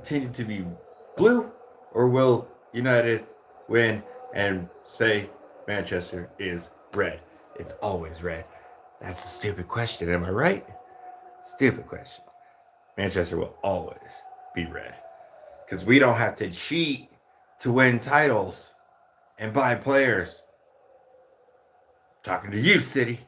continue to be blue, or will United win and say Manchester is red? It's always red. That's a stupid question, am I right? Stupid question. Manchester will always be red. Because we don't have to cheat to win titles and buy players. Talking to you, City.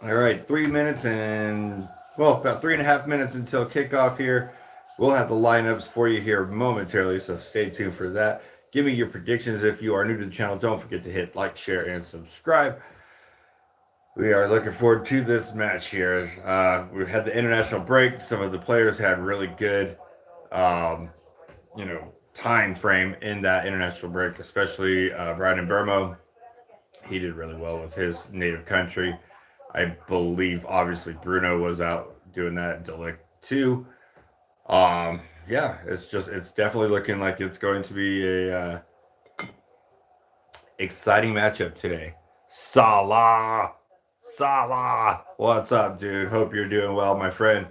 All right, 3 minutes and, well, about 3.5 minutes until kickoff here. We'll have the lineups for you here momentarily, so stay tuned for that. Give me your predictions. If you are new to the channel, don't forget to hit like, share, and subscribe. We are looking forward to this match here. We've had the international break. Some of the players had really good, time frame in that international break, especially Brian Burmo. He did really well with his native country. I believe, obviously, Bruno was out doing that. Delict too. Yeah, it's definitely looking like it's going to be a exciting matchup today. Salah, what's up, dude? Hope you're doing well, my friend.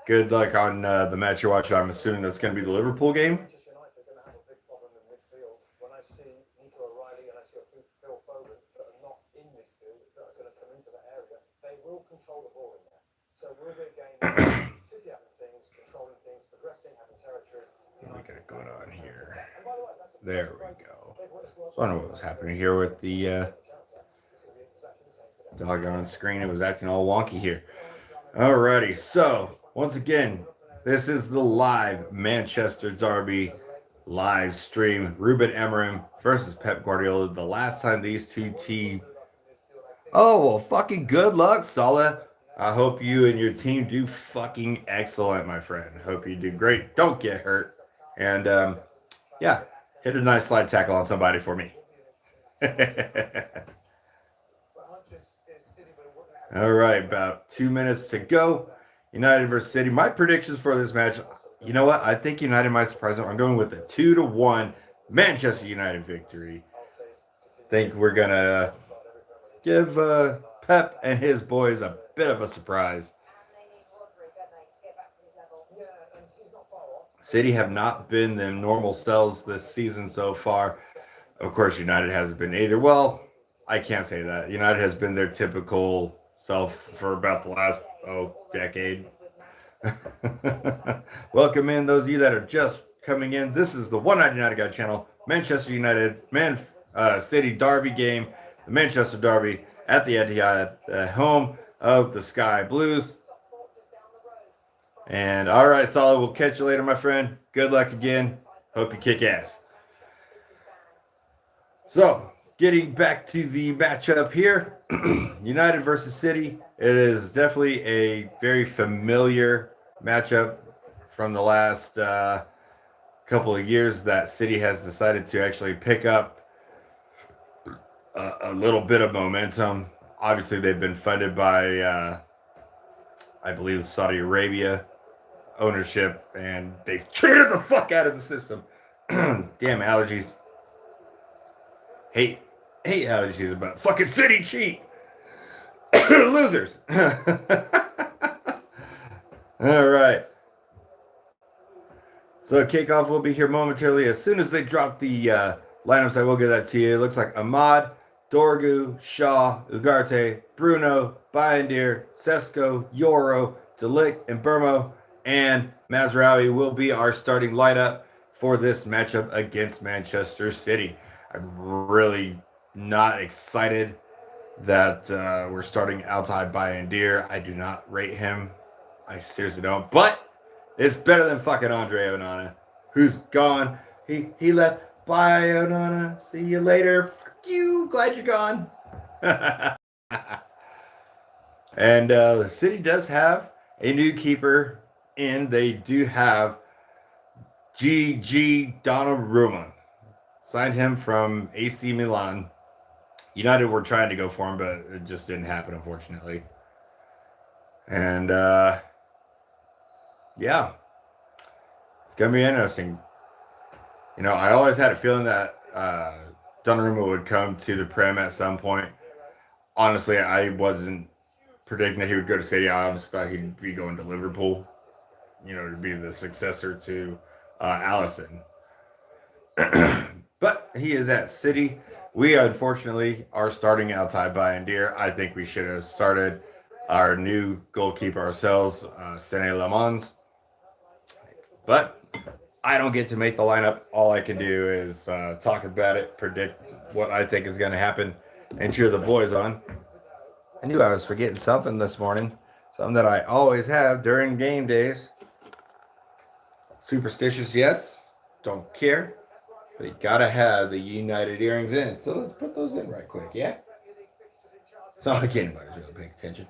Good luck on the match you're watching. I'm assuming that's going to be the Liverpool game. We got going on here. There we go. So I don't know what was happening here with the doggone screen. It was acting all wonky here. Alrighty, so once again, this is the live Manchester Derby live stream. Ruben Amorim versus Pep Guardiola. The last time these two teams. Oh, well, fucking good luck, Salah. I hope you and your team do fucking excellent, my friend. Hope you do great. Don't get hurt. And, yeah, hit a nice slide tackle on somebody for me. All right, about 2 minutes to go. United versus City. My predictions for this match, you know what? I think United might surprise them. I'm going with a 2-1 Manchester United victory. Think we're going to give Pep and his boys a bit of a surprise. City have not been them normal selves this season so far. Of course, United hasn't been either. Well, I can't say that. United has been their typical self for about the last, decade. Welcome in those of you that are just coming in. This is the One-Eyed United Guy channel. Manchester United, City Derby game. The Manchester Derby at the Etihad, the home of the Sky Blues. And all right, Salah, we'll catch you later, my friend. Good luck again. Hope you kick ass. So, getting back to the matchup here, United versus City. It is definitely a very familiar matchup from the last couple of years that City has decided to actually pick up a little bit of momentum. Obviously, they've been funded by, I believe, Saudi Arabia ownership, and they've cheated the fuck out of the system. Damn allergies. Hate allergies about fucking City cheat. Losers. All right. So kickoff will be here momentarily. As soon as they drop the lineups, I will get that to you. It looks like Ahmad, Dorgu, Shaw, Ugarte, Bruno, Bayendier, Sesko, Yoro, Delict, and Burmo, and Mazraoui will be our starting lineup for this matchup against Manchester City. I'm really not excited that we're starting Altay Bayendier. I do not rate him. I seriously don't. But it's better than fucking Andre Onana, who's gone. He left. Bye, Onana. See you later. Fuck you. Glad you're gone. And the City does have a new keeper in. They do have G.G. Donnarumma. Signed him from AC Milan. United were trying to go for him, but it just didn't happen, unfortunately. And, yeah. It's going to be interesting. You know, I always had a feeling that Donnarumma would come to the Prem at some point. Honestly, I wasn't predicting that he would go to City. I honestly thought he'd be going to Liverpool. to be the successor to Allison. But he is at City. We unfortunately are starting Altai Bayandir. I think we should have started our new goalkeeper ourselves, Sene Lemons. But I don't get to make the lineup. All I can do is talk about it, predict what I think is going to happen, and cheer the boys on. I knew I was forgetting something this morning. Something that I always have during game days. Superstitious, yes. Don't care. But you gotta have the United earrings in. So let's put those in right quick, yeah? It's not like anybody's really paying attention.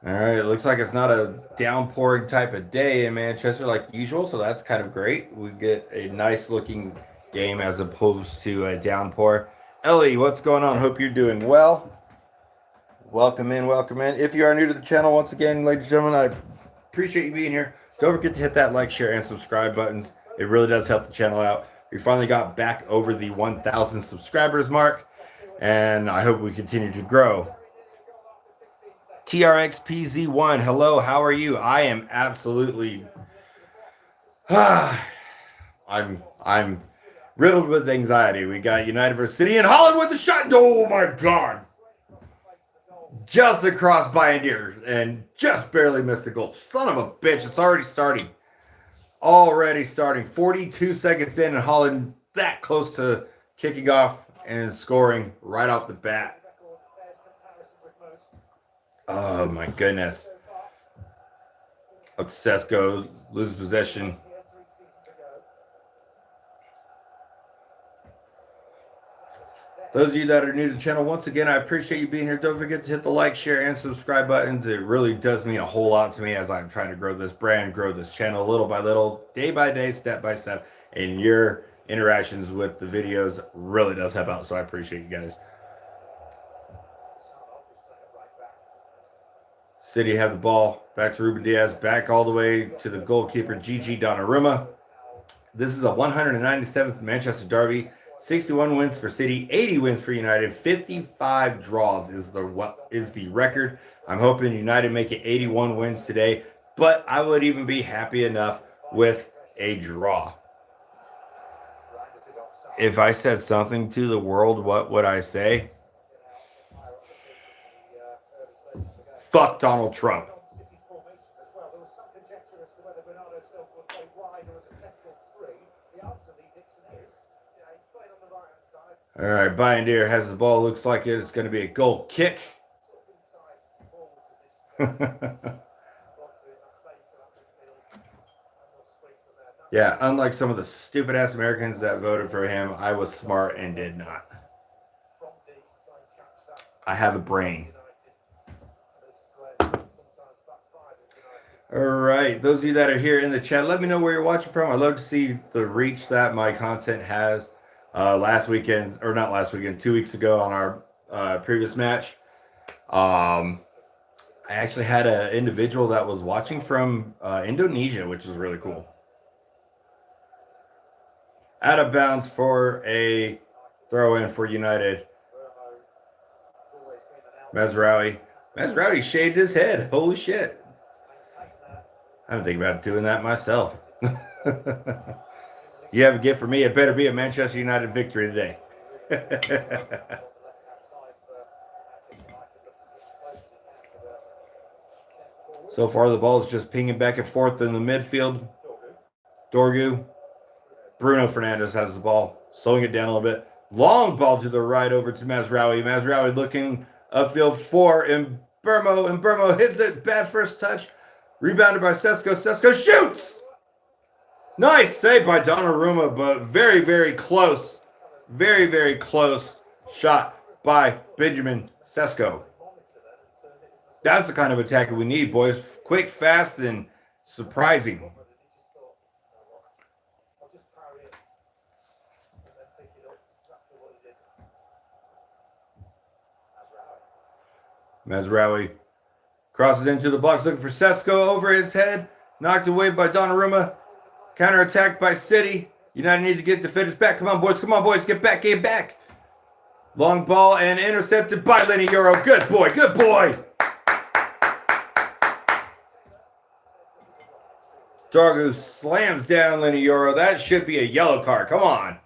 All right, it looks like it's not a downpouring type of day in Manchester like usual, so that's kind of great. We get a nice looking game as opposed to a downpour. Ellie, what's going on? Hope you're doing well. Welcome in, welcome in. If you are new to the channel, once again, ladies and gentlemen, I appreciate you being here. Don't forget to hit that like, share, and subscribe buttons. It really does help the channel out. We finally got back over the 1,000 subscribers mark, and I hope we continue to grow. TRXPZ1, hello, how are you? I am absolutely... I'm riddled with anxiety. We got United versus City and Holland with the shot. Oh, my God. Just across Bayandir and just barely missed the goal. Son of a bitch, it's already starting. Already starting. 42 seconds in and Holland that close to kicking off and scoring right off the bat. Oh my goodness. Obsesco loses possession. Those of you that are new to the channel, once again, I appreciate you being here. Don't forget to hit the like, share, and subscribe buttons. It really does mean a whole lot to me as I'm trying to grow this brand, grow this channel little by little, day by day, step by step. And your interactions with the videos really does help out, so I appreciate you guys. City have the ball. Back to Ruben Diaz. Back all the way to the goalkeeper, Gigi Donnarumma. This is the 197th Manchester Derby. 61 wins for City, 80 wins for United, 55 draws is the record. I'm hoping United make it 81 wins today, but I would even be happy enough with a draw. If I said something to the world, what would I say? Fuck Donald Trump. All right, Bayandir has the ball. Looks like it's going to be a goal kick. Yeah, unlike some of the stupid-ass Americans that voted for him, I was smart and did not. I have a brain. All right, those of you that are here in the chat, let me know where you're watching from. I'd love to see the reach that my content has. Last weekend, or not last weekend, 2 weeks ago on our previous match, I actually had an individual that was watching from Indonesia, which is really cool. Out of bounds for a throw-in for United. Mazraoui. Mazraoui shaved his head. Holy shit. I've been thinking about doing that myself. You have a gift for me. It better be a Manchester United victory today. So far, the ball is just pinging back and forth in the midfield. Dorgu. Bruno Fernandes has the ball. Slowing it down a little bit. Long ball to the right over to Mazraoui. Mazraoui looking upfield for Mbermo. And Mbermo hits it. Bad first touch. Rebounded by Sesko. Sesko shoots! Nice save by Donnarumma, but very, very close. Very, very close shot by Benjamin Sesko. That's the kind of attacker we need, boys. Quick, fast, and surprising. Mazraoui crosses into the box, looking for Sesko over his head. Knocked away by Donnarumma. Counter-attacked by City. United need to get defenders back. Come on, boys. Come on, boys. Get back. Get back. Long ball and intercepted by Lenny Euro. Good boy, good boy. Dargu slams down Lenny Euro. That should be a yellow card. Come on.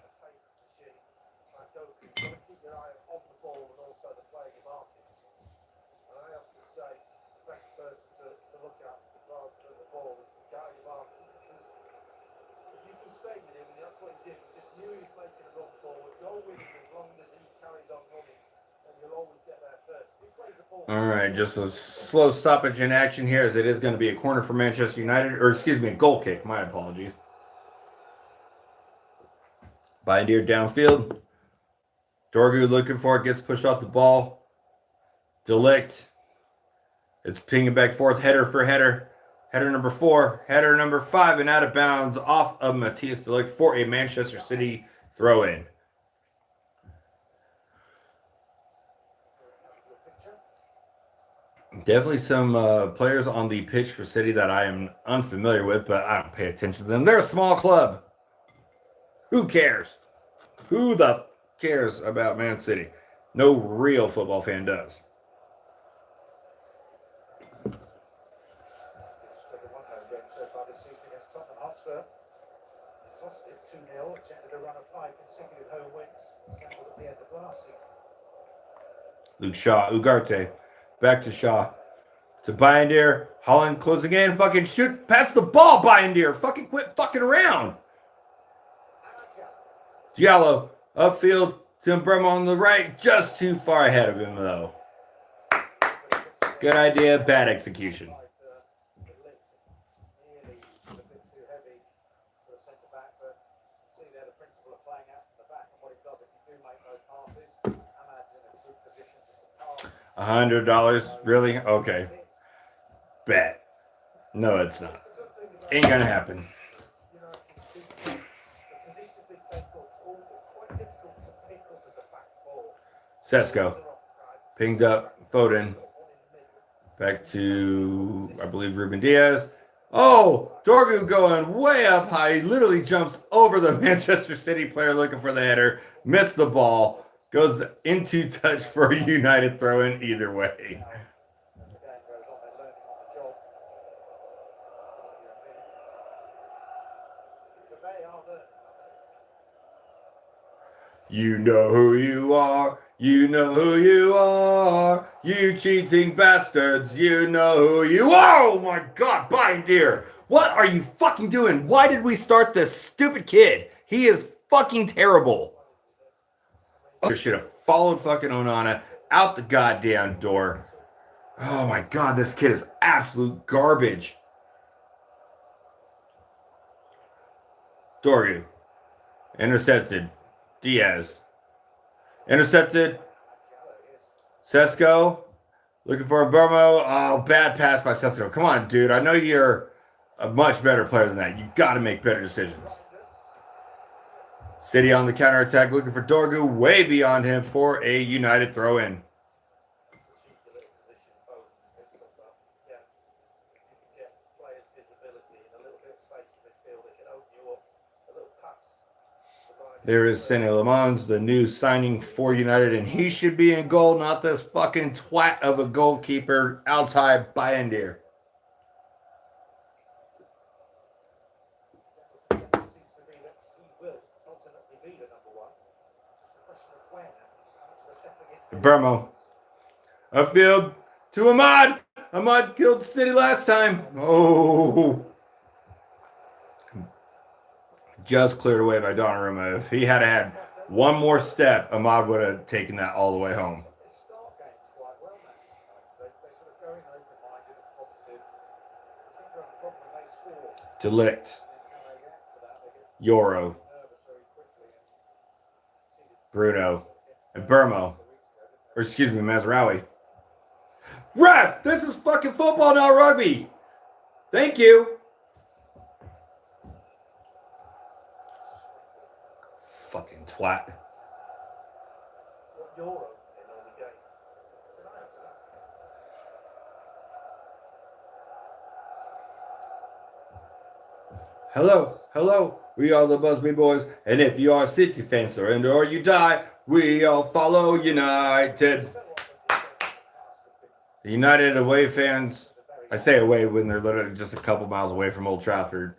All right, just a slow stoppage in action here, as it is going to be a corner for Manchester United, or excuse me, a goal kick. My apologies. Bindier downfield. Dorgu looking for it, gets pushed off the ball. Delict. It's pinging back forth, header for header. Header number 4, header number 5, and out of bounds off of Matthias Delict for a Manchester City throw-in. Definitely some players on the pitch for City that I am unfamiliar with, but I don't pay attention to them. They're a small club. Who cares? Who the cares about Man City? No real football fan does. Luke Shaw, Ugarte, back to Shaw, to Bindier, Holland closing in, fucking shoot, pass the ball, Bindier, fucking quit fucking around. Diallo, upfield, to Burma on the right, just too far ahead of him though. Good idea, bad execution. $100, really? Okay. Bet. No, it's not. Ain't gonna happen. Sesko. Pinged up. Foden. Back to, I believe, Ruben Diaz. Oh, Dorgu going way up high. He literally jumps over the Manchester City player looking for the header. Missed the ball. Goes into touch for a United throw-in either way. You know who you are. You know who you are. You cheating bastards. You know who you are. Oh my God, Bindier. What are you fucking doing? Why did we start this stupid kid? He is fucking terrible. Should have followed fucking Onana out the goddamn door. Oh my God, this kid is absolute garbage. Dorgu. Intercepted. Diaz. Intercepted. Sesko. Looking for a Burmo. Oh, bad pass by Sesko. Come on, dude. I know you're a much better player than that. You got to make better decisions. City on the counterattack, looking for Dorgu, way beyond him for a United throw-in. There is Sané Lemans, the new signing for United, and he should be in goal, not this fucking twat of a goalkeeper, Altay Bayindir. Burmo. Upfield to Ahmad. Ahmad killed City last time. Oh. Just cleared away by Donnarumma. If he had one more step, Ahmad would have taken that all the way home. Delict. Euro. Bruno. And Burmo. Or excuse me, Mazraoui. Ref! This is fucking football, not rugby. Thank you. Fucking twat. Hello, hello. We are the Busby Boys, and if you are a City fan, surrender or you die. We all follow United. The United away fans, I say away when they're literally just a couple miles away from Old Trafford.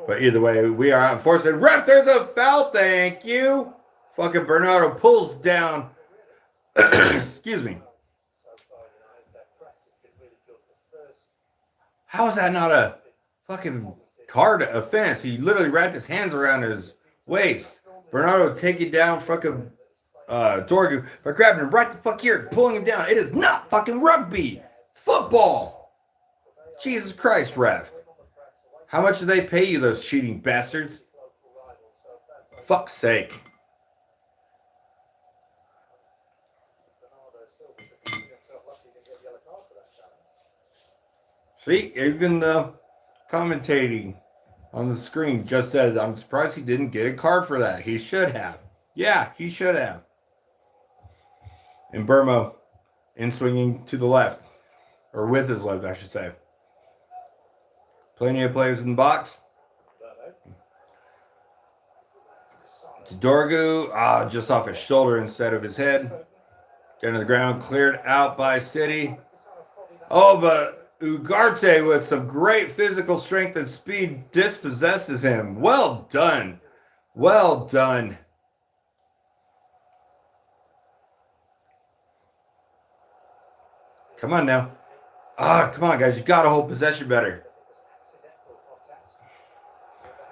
But either way, we are unfortunate. Ref, there's a foul. Thank you. Fucking Bernardo pulls down. Excuse me. How is that not a fucking card offense? He literally wrapped his hands around his waist. Bernardo taking down fucking Dorgu by grabbing him right the fuck here and pulling him down. It is not fucking rugby. It's football. Jesus Christ, ref. How much do they pay you, those cheating bastards? Fuck's sake. See, even the commentating on the screen just said, I'm surprised he didn't get a card for that. He should have. Yeah, he should have. And Burmo in swinging to the left. Or with his left, I should say. Plenty of players in the box. Dorgu, just off his shoulder instead of his head. Getting to the ground, cleared out by City. Oh, but Ugarte with some great physical strength and speed dispossesses him. Well done. Well done. Come on now. Come on, guys. You got to hold possession better.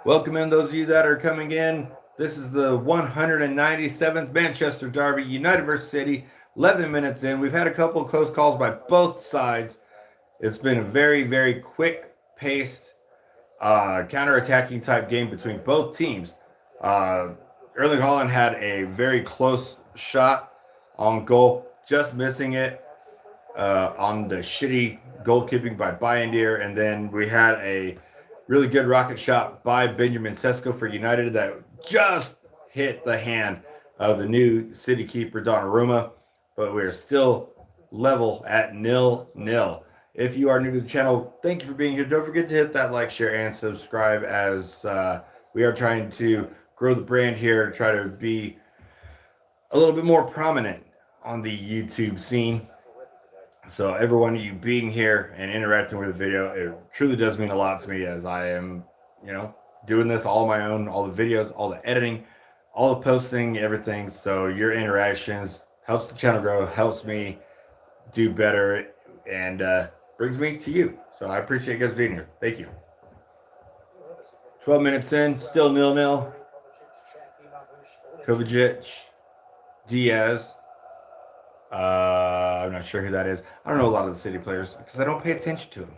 Welcome in those of you that are coming in. This is the 197th Manchester Derby, United versus City. 11 minutes in. We've had a couple of close calls by both sides. It's been a very, very quick-paced, counter-attacking type game between both teams. Erling Haaland had a very close shot on goal, just missing it on the shitty goalkeeping by Bayendier. And then we had a really good rocket shot by Benjamin Sesko for United that just hit the hand of the new City keeper, Donnarumma. But we're still level at 0-0. If you are new to the channel, thank you for being here. Don't forget to hit that like, share, and subscribe as we are trying to grow the brand here, try to be a little bit more prominent on the YouTube scene. So every one of you being here and interacting with the video, it truly does mean a lot to me, as I am, doing this all on my own, all the videos, all the editing, all the posting, everything. So your interactions helps the channel grow, helps me do better, and brings me to you. So I appreciate you guys being here. Thank you. 12 minutes in, still 0-0. Kovacic, Diaz. I'm not sure who that is. I don't know a lot of the City players because I don't pay attention to them.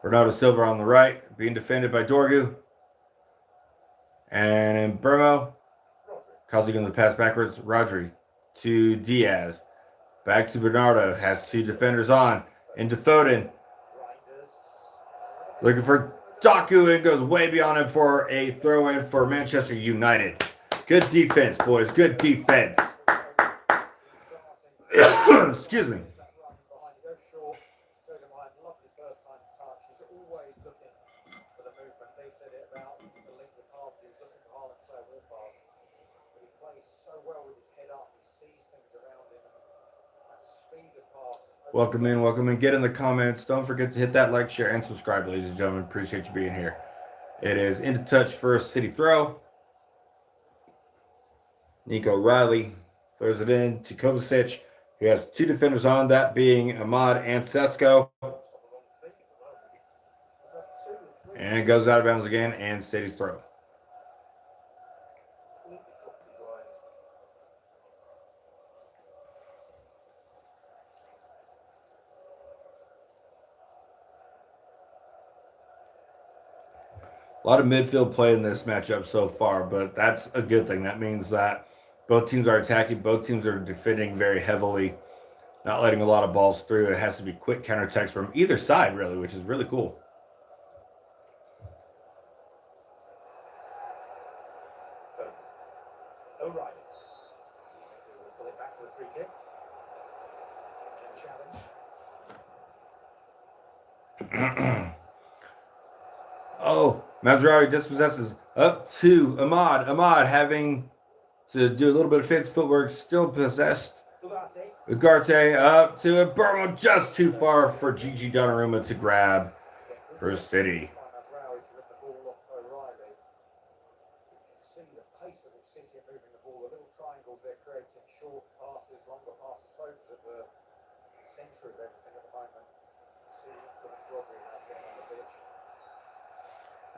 Bernardo Silva on the right, being defended by Dorgu. And in Burmo, causing him to pass backwards. Rodri to Diaz. Back to Bernardo. Has two defenders on. Into Foden. Looking for Doku, and goes way beyond him for a throw-in for Manchester United. Good defense, boys. Good defense. Excuse me. Welcome in. Get in the comments. Don't forget to hit that like, share, and subscribe, ladies and gentlemen. Appreciate you being here. It is into touch for a City throw. Nico Riley throws it in to Kovacic. He has two defenders on, that being Ahmad and Sesko. And it goes out of bounds again, and City's throw. A lot of midfield play in this matchup so far, but that's a good thing. That means that both teams are attacking. Both teams are defending very heavily, not letting a lot of balls through. It has to be quick counterattacks from either side, really, which is really cool. Oh, Mazraoui dispossesses up to Ahmad. Ahmad having to do a little bit of fancy footwork, still possessed. Ugarte up to Burma, just too far for Gigi Donnarumma to grab for City.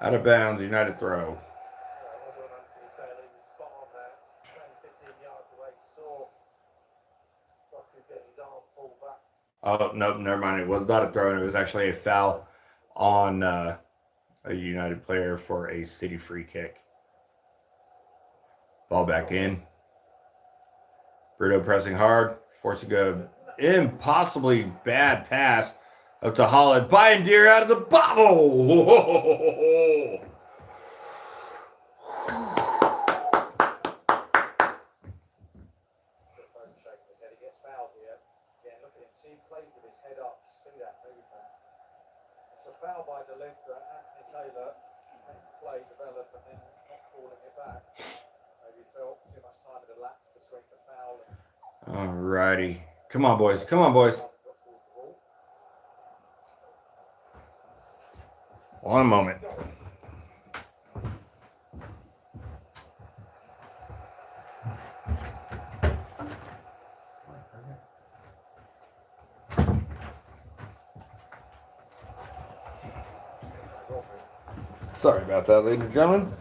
Out of bounds, United throw. Oh, no, never mind. It was not a throw. It was actually a foul on a United player for a City free kick. Ball back in. Bruno pressing hard, forcing a impossibly bad pass up to Holland. Bayindir out of the bottle. Alrighty. Come on, boys. Come on, boys. One moment. Sorry about that, ladies and gentlemen.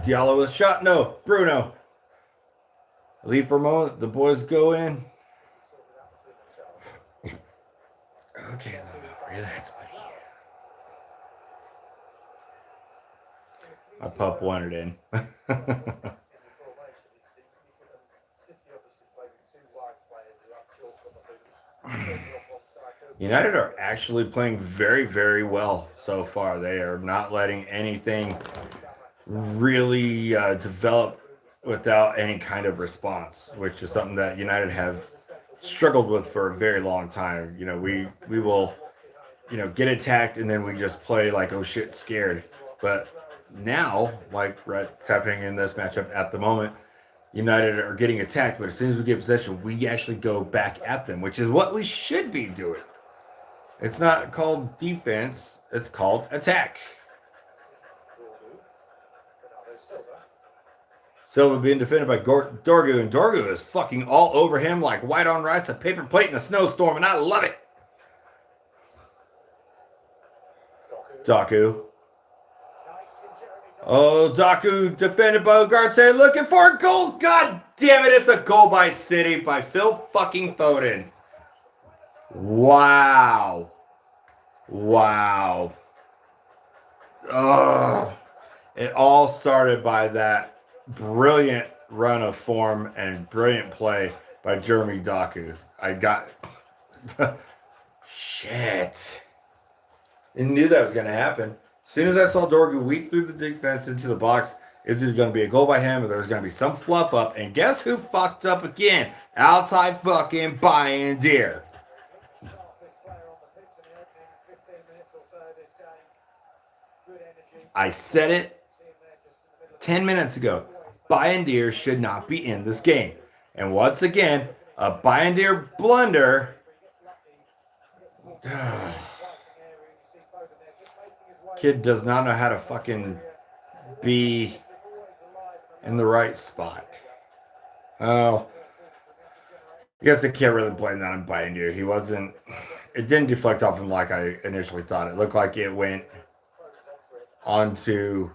Diallo with a shot. No, Bruno. Leave for a moment. The boys go in. Okay, relax, buddy. My pup wanted in. United are actually playing very, very well so far. They are not letting anything really develop without any kind of response, which is something that United have struggled with for a very long time. You know, we will, get attacked and then we just play like, oh shit, scared. But now, like what's happening in this matchup at the moment, United are getting attacked, but as soon as we get possession, we actually go back at them, which is what we should be doing. It's not called defense, it's called attack. Silva being defended by Dorgu, and Dorgu is fucking all over him like white on rice, a paper plate in a snowstorm, and I love it. Doku. Oh, Doku defended by Ugarte, looking for a goal. God damn it, it's a goal by City by Phil fucking Foden. Wow. Wow. Ugh. It all started by that brilliant run of form and brilliant play by Jeremy Doku. I got... Shit. I knew that was going to happen. As soon as I saw Dorgu weak through the defense into the box, it's just going to be a goal by him, or there's going to be some fluff up. And guess who fucked up again? Altai fucking Bayindir. I said it 10 minutes ago. Bayindir should not be in this game. And once again, a Bayindir blunder. Kid does not know how to fucking be in the right spot. Oh, I guess I can't really blame that on Bayindir. He wasn't, it didn't deflect off him like I initially thought. It looked like it went onto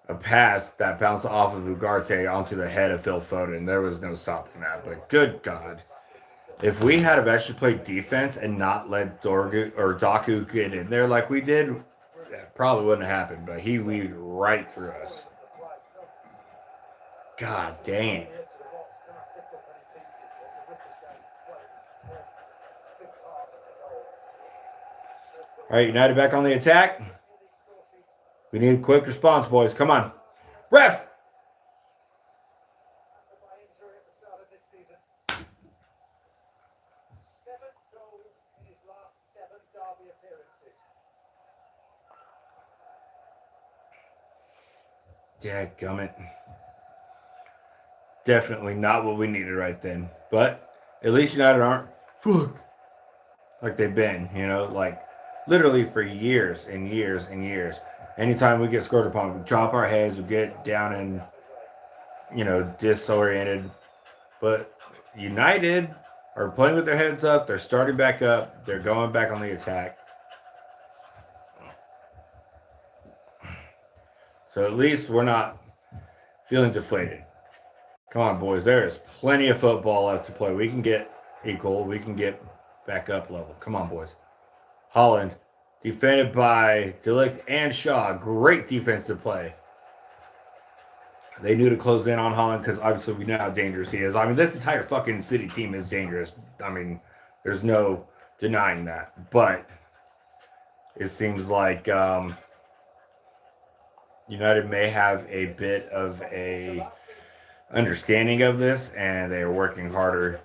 a pass that bounced off of Ugarte onto the head of Phil Foden. There was no stopping that, but good God. If we had have actually played defense and not let Doku get in there like we did, that probably wouldn't have happened, but he weaved right through us. God dang. All right, United back on the attack. We need a quick response, boys. Come on. Ref! Dadgummit. Definitely not what we needed right then. But at least United aren't like they've been, like literally for years and years and years. Anytime we get scored upon, we drop our heads, we get down and, disoriented. But United are playing with their heads up. They're starting back up. They're going back on the attack. So at least we're not feeling deflated. Come on, boys. There is plenty of football left to play. We can get equal. We can get back up level. Come on, boys. Holland, defended by De Ligt and Shaw. Great defensive play. They knew to close in on Holland because obviously we know how dangerous he is. I mean, this entire fucking City team is dangerous. I mean, there's no denying that. But it seems like United may have a bit of a understanding of this, and they are working harder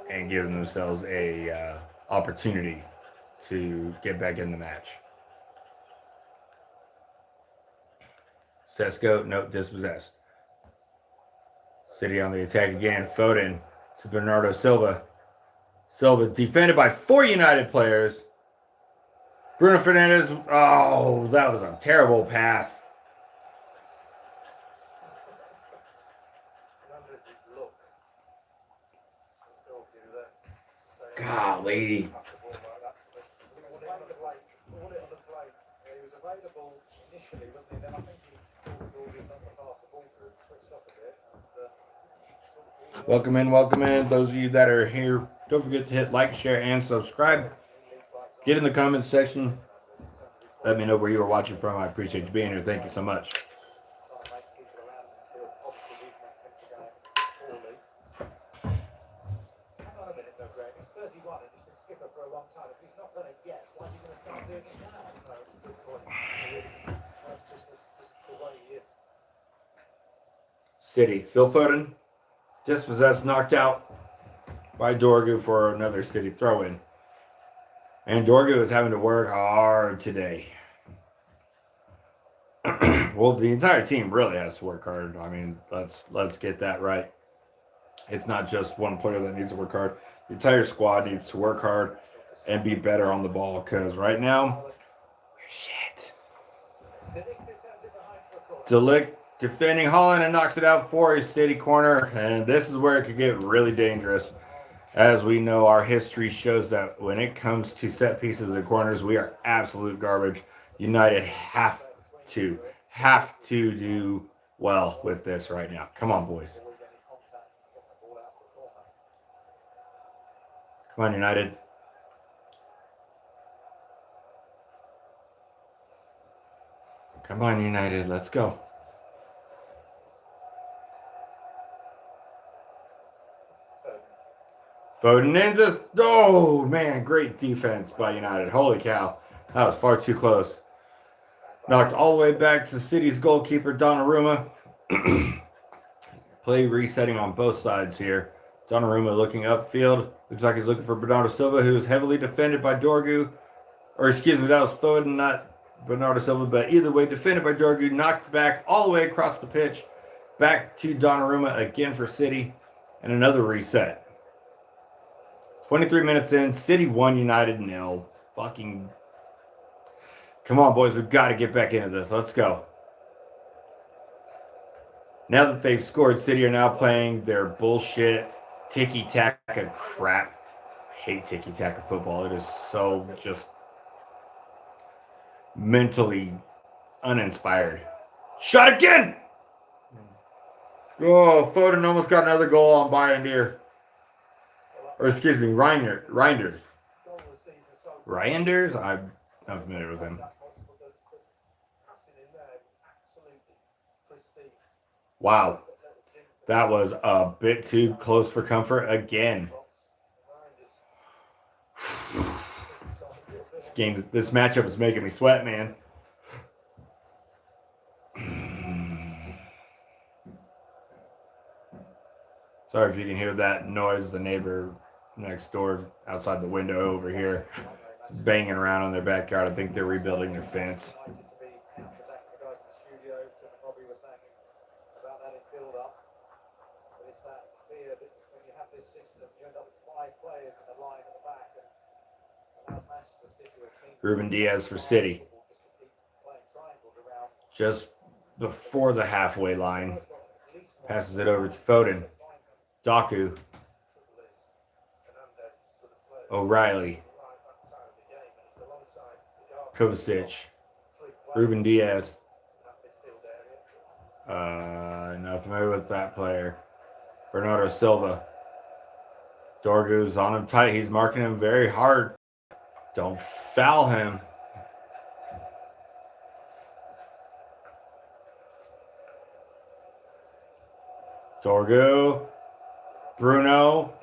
and giving themselves a opportunity to get back in the match. Sesko, nope, dispossessed. City on the attack again. Foden to Bernardo Silva. Silva defended by 4 United players. Bruno Fernandes. Oh, that was a terrible pass. Golly. Welcome in. Those of you that are here, don't forget to hit like, share, and subscribe. Get in the comments section. Let me know where you were watching from. I appreciate you being here. Thank you so much. City. Phil Foden, dispossessed, knocked out by Dorgu for another City throw-in. And Dorgu is having to work hard today. Well, the entire team really has to work hard. I mean, let's get that right. It's not just one player that needs to work hard. The entire squad needs to work hard and be better on the ball, because right now, we're shit. De Ligt defending Holland and knocks it out for a City corner, and this is where it could get really dangerous. As we know, our history shows that when it comes to set pieces and corners, we are absolute garbage. United have to do well with this right now. Come on, boys. Come on, United. Come on, United. Let's go. Foden ends us. Oh, man. Great defense by United. Holy cow. That was far too close. Knocked all the way back to City's goalkeeper, Donnarumma. Play resetting on both sides here. Donnarumma looking upfield. Looks like he's looking for Bernardo Silva, who is heavily defended by Dorgu. Or, excuse me, that was Foden, not Bernardo Silva. But either way, defended by Dorgu. Knocked back all the way across the pitch. Back to Donnarumma again for City. And another reset. 23 minutes in. City 1, United 0. Fucking... Come on, boys. We've got to get back into this. Let's go. Now that they've scored, City are now playing their bullshit tiki-taka crap. I hate tiki-taka football. It is so just mentally uninspired. Shot again! Oh, Foden almost got another goal on Bayern. Or excuse me, Reinders. Reinders? I'm not familiar with him. Wow. That was a bit too close for comfort again. This matchup is making me sweat, man. Sorry if you can hear that noise. The neighbor next door outside the window over here is banging around in their backyard. I think they're rebuilding their fence. Ruben Diaz for City. Just before the halfway line. Passes it over to Foden. Doku. O'Reilly. Kovacic. Ruben Diaz. Not familiar with that player. Bernardo Silva. Dorgu's on him tight. He's marking him very hard. Don't foul him. Dorgu. Bruno.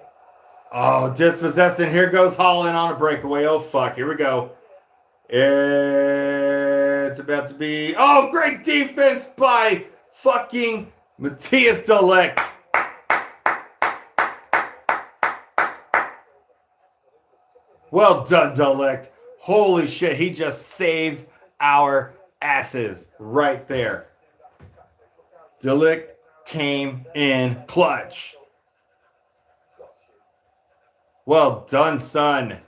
Oh, dispossessing. Here goes Holland on a breakaway. Oh, fuck. Here we go. It's about to be... Oh, great defense by fucking Matthias de Ligt. Well done, de Ligt. Holy shit, he just saved our asses right there. De Ligt came in clutch. Well done, son.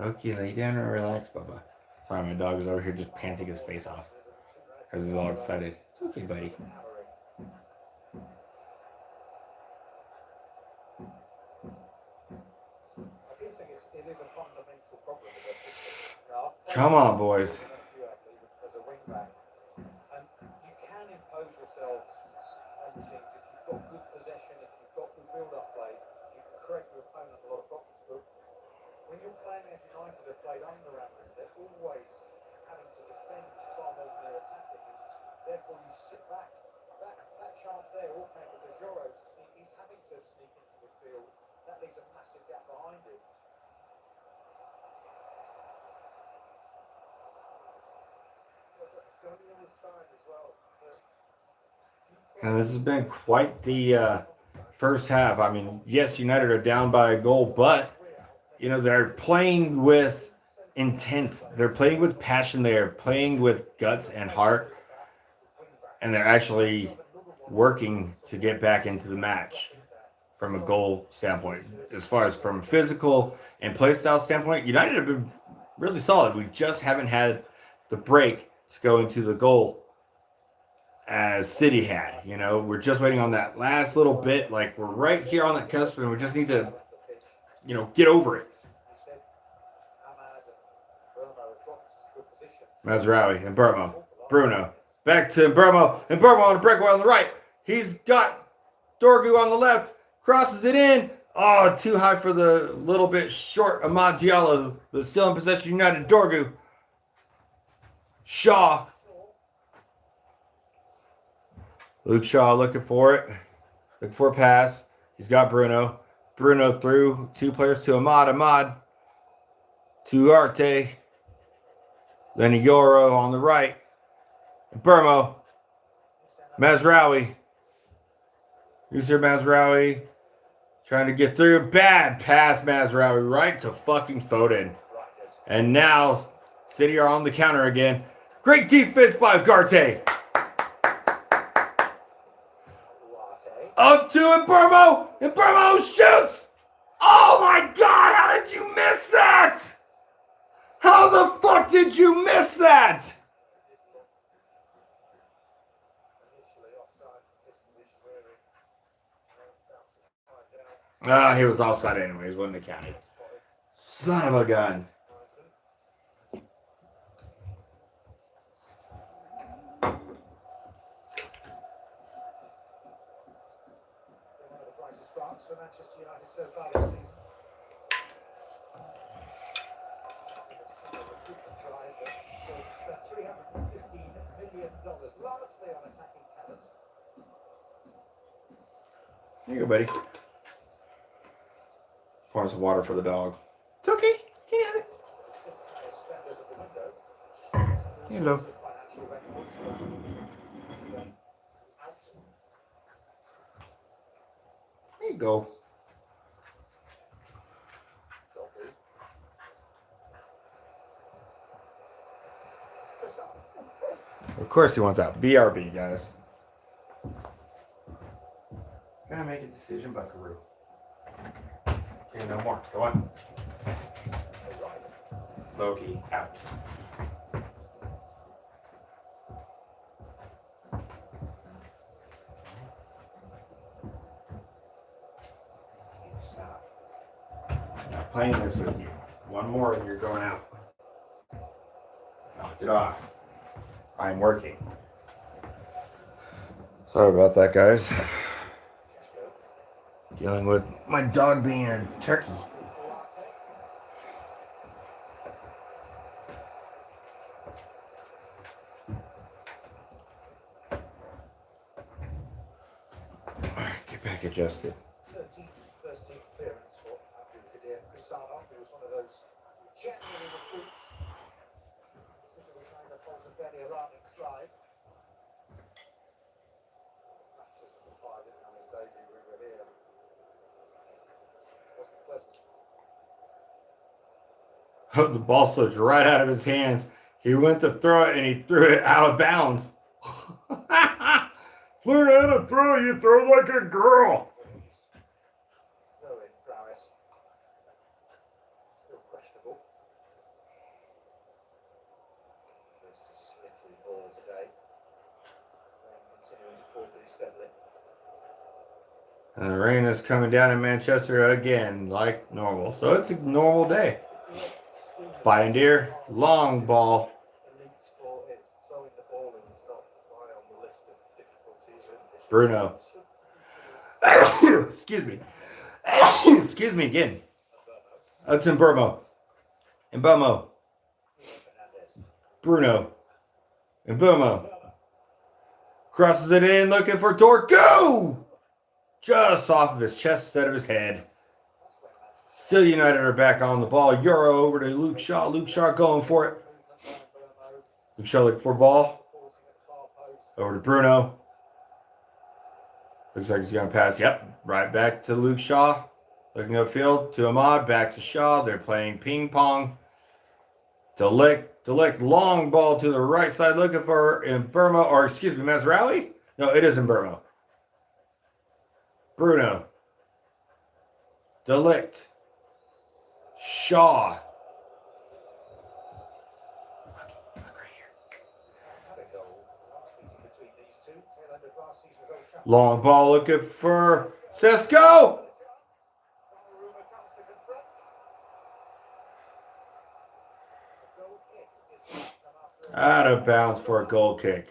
Okay, lay down and relax, Bubba. Sorry, my dog is over here just panting his face off because he's all excited. It's okay, buddy. Come on, boys. When you're playing as United have played under Amrin, they're always having to defend far more than they're attacking. Therefore, you sit back. That chance there all came because Euros, he's having to sneak into the field. That leaves a massive gap behind him. Johnny on his side as well. And this has been quite the first half. I mean, yes, United are down by a goal, but you know, they're playing with intent. They're playing with passion. They're playing with guts and heart. And they're actually working to get back into the match from a goal standpoint. As far as from physical and play style standpoint, United have been really solid. We just haven't had the break to go into the goal as City had. You know, we're just waiting on that last little bit. Like, we're right here on that cusp, and we just need to, you know, get over it. Mazraoui and Bruno. Back to Burmo. And Burmo on a breakaway on the right. He's got Dorgu on the left. Crosses it in. Oh, too high for the little bit short Amad Diallo. But still in possession, United. Dorgu. Shaw. Luke Shaw looking for it. Looking for a pass. He's got Bruno. Bruno through 2 players to Ahmad. Ahmad to Arte. Then Yoro on the right. Burmo. Mazraoui. User Mazraoui trying to get through. Bad pass, Mazraoui. Right to fucking Foden. And now City are on the counter again. Great defense by Ugarte. Up to it, Burmo. And Burmo shoots. Oh my God, how did you miss that? How the fuck did you miss that? He was offside anyways, wouldn't have counted. Son of a gun. Here you go, buddy. Pouring some water for the dog. It's okay. Can you have it? Hello. There you go. Of course he wants out. BRB, guys. Gotta make a decision, Buckaroo. Okay, no more. Go on. Loki, out. Stop. I'm not playing this with you. One more and you're going out. Knock it off. I'm working. Sorry about that, guys. Dealing with my dog being a turkey. Alright, get back adjusted. 13th appearance for Abdul Krisanov, who was one of those genuine recruits. This was trying to falter very erratic slide. Matches of the fire didn't have his debut river here. Wasn't pleasant. The ball slipped right out of his hands. He went to throw it and he threw it out of bounds. Learn how to throw, you throw like a girl. Throw-in prowess. Still questionable. This is a slippery ball today. Continuing to fall pretty steadily. And the rain is coming down in Manchester again, like normal. So it's a normal day. Deer, long ball. Elite sport is throwing the ball in is not high on the list of difficulties. Bruno. Excuse me. Excuse me again. It's in Burmo. Bruno. And Burmo. Crosses it in, looking for Torgo. Just off of his chest instead of his head. Still United are back on the ball. Euro over to Luke Shaw. Luke Shaw going for it. Luke Shaw looking for ball. Over to Bruno. Looks like he's going to pass. Yep. Right back to Luke Shaw. Looking upfield to Ahmad. Back to Shaw. They're playing ping pong. Delict. Long ball to the right side. Looking for in Burma. Or excuse me, Mazraoui? No, it is in Burma. Bruno. Delict. Shaw. Look right here. Long ball looking for Cisco. Out of bounds for a goal kick.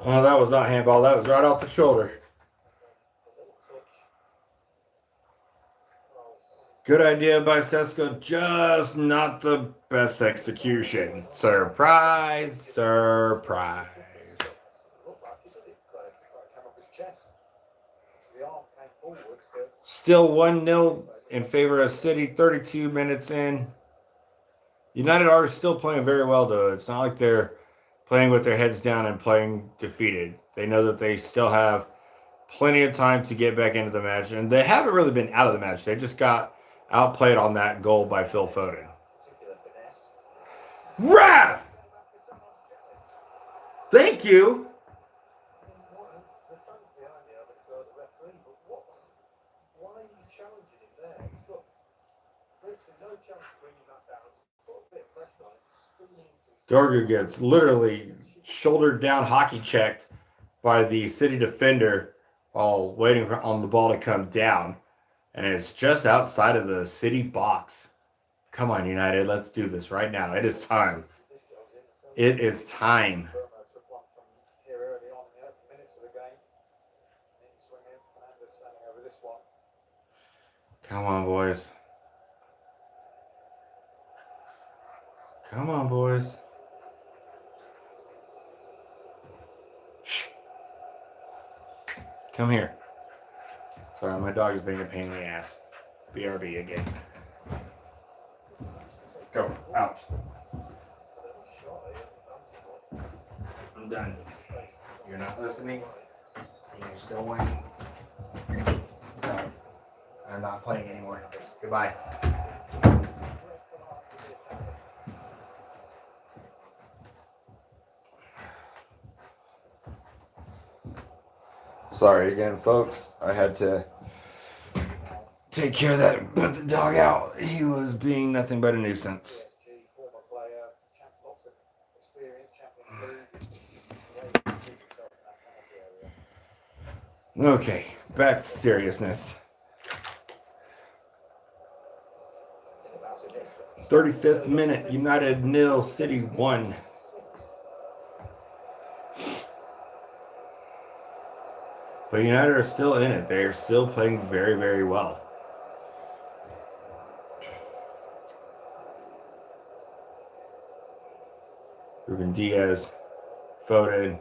Oh, that was not handball. That was right off the shoulder. Good idea by Sesko, just not the best execution. Surprise, surprise. Still 1-0 in favor of City, 32 minutes in. United are still playing very well, though. It's not like they're playing with their heads down and playing defeated. They know that they still have plenty of time to get back into the match. And they haven't really been out of the match. They just got outplayed on that goal by Phil Foden. Wrath! Thank you. Dorgu gets literally shouldered down, hockey checked by the City defender while waiting on the ball to come down. And it's just outside of the City box. Come on, United. Let's do this right now. It is time. It is time. Come on, boys. Come on, boys. Shh. Come here. Sorry, my dog is being a pain in the ass. BRB again. Go. Out. I'm done. You're not listening? You're still winning. No, I'm not playing anymore. Goodbye. Sorry again, folks. I had to take care of that and put the dog out. He was being nothing but a nuisance. Okay, back to seriousness. 35th minute, United 0, City 1. But United are still in it. They are still playing very, very well. Ruben Diaz, Foden,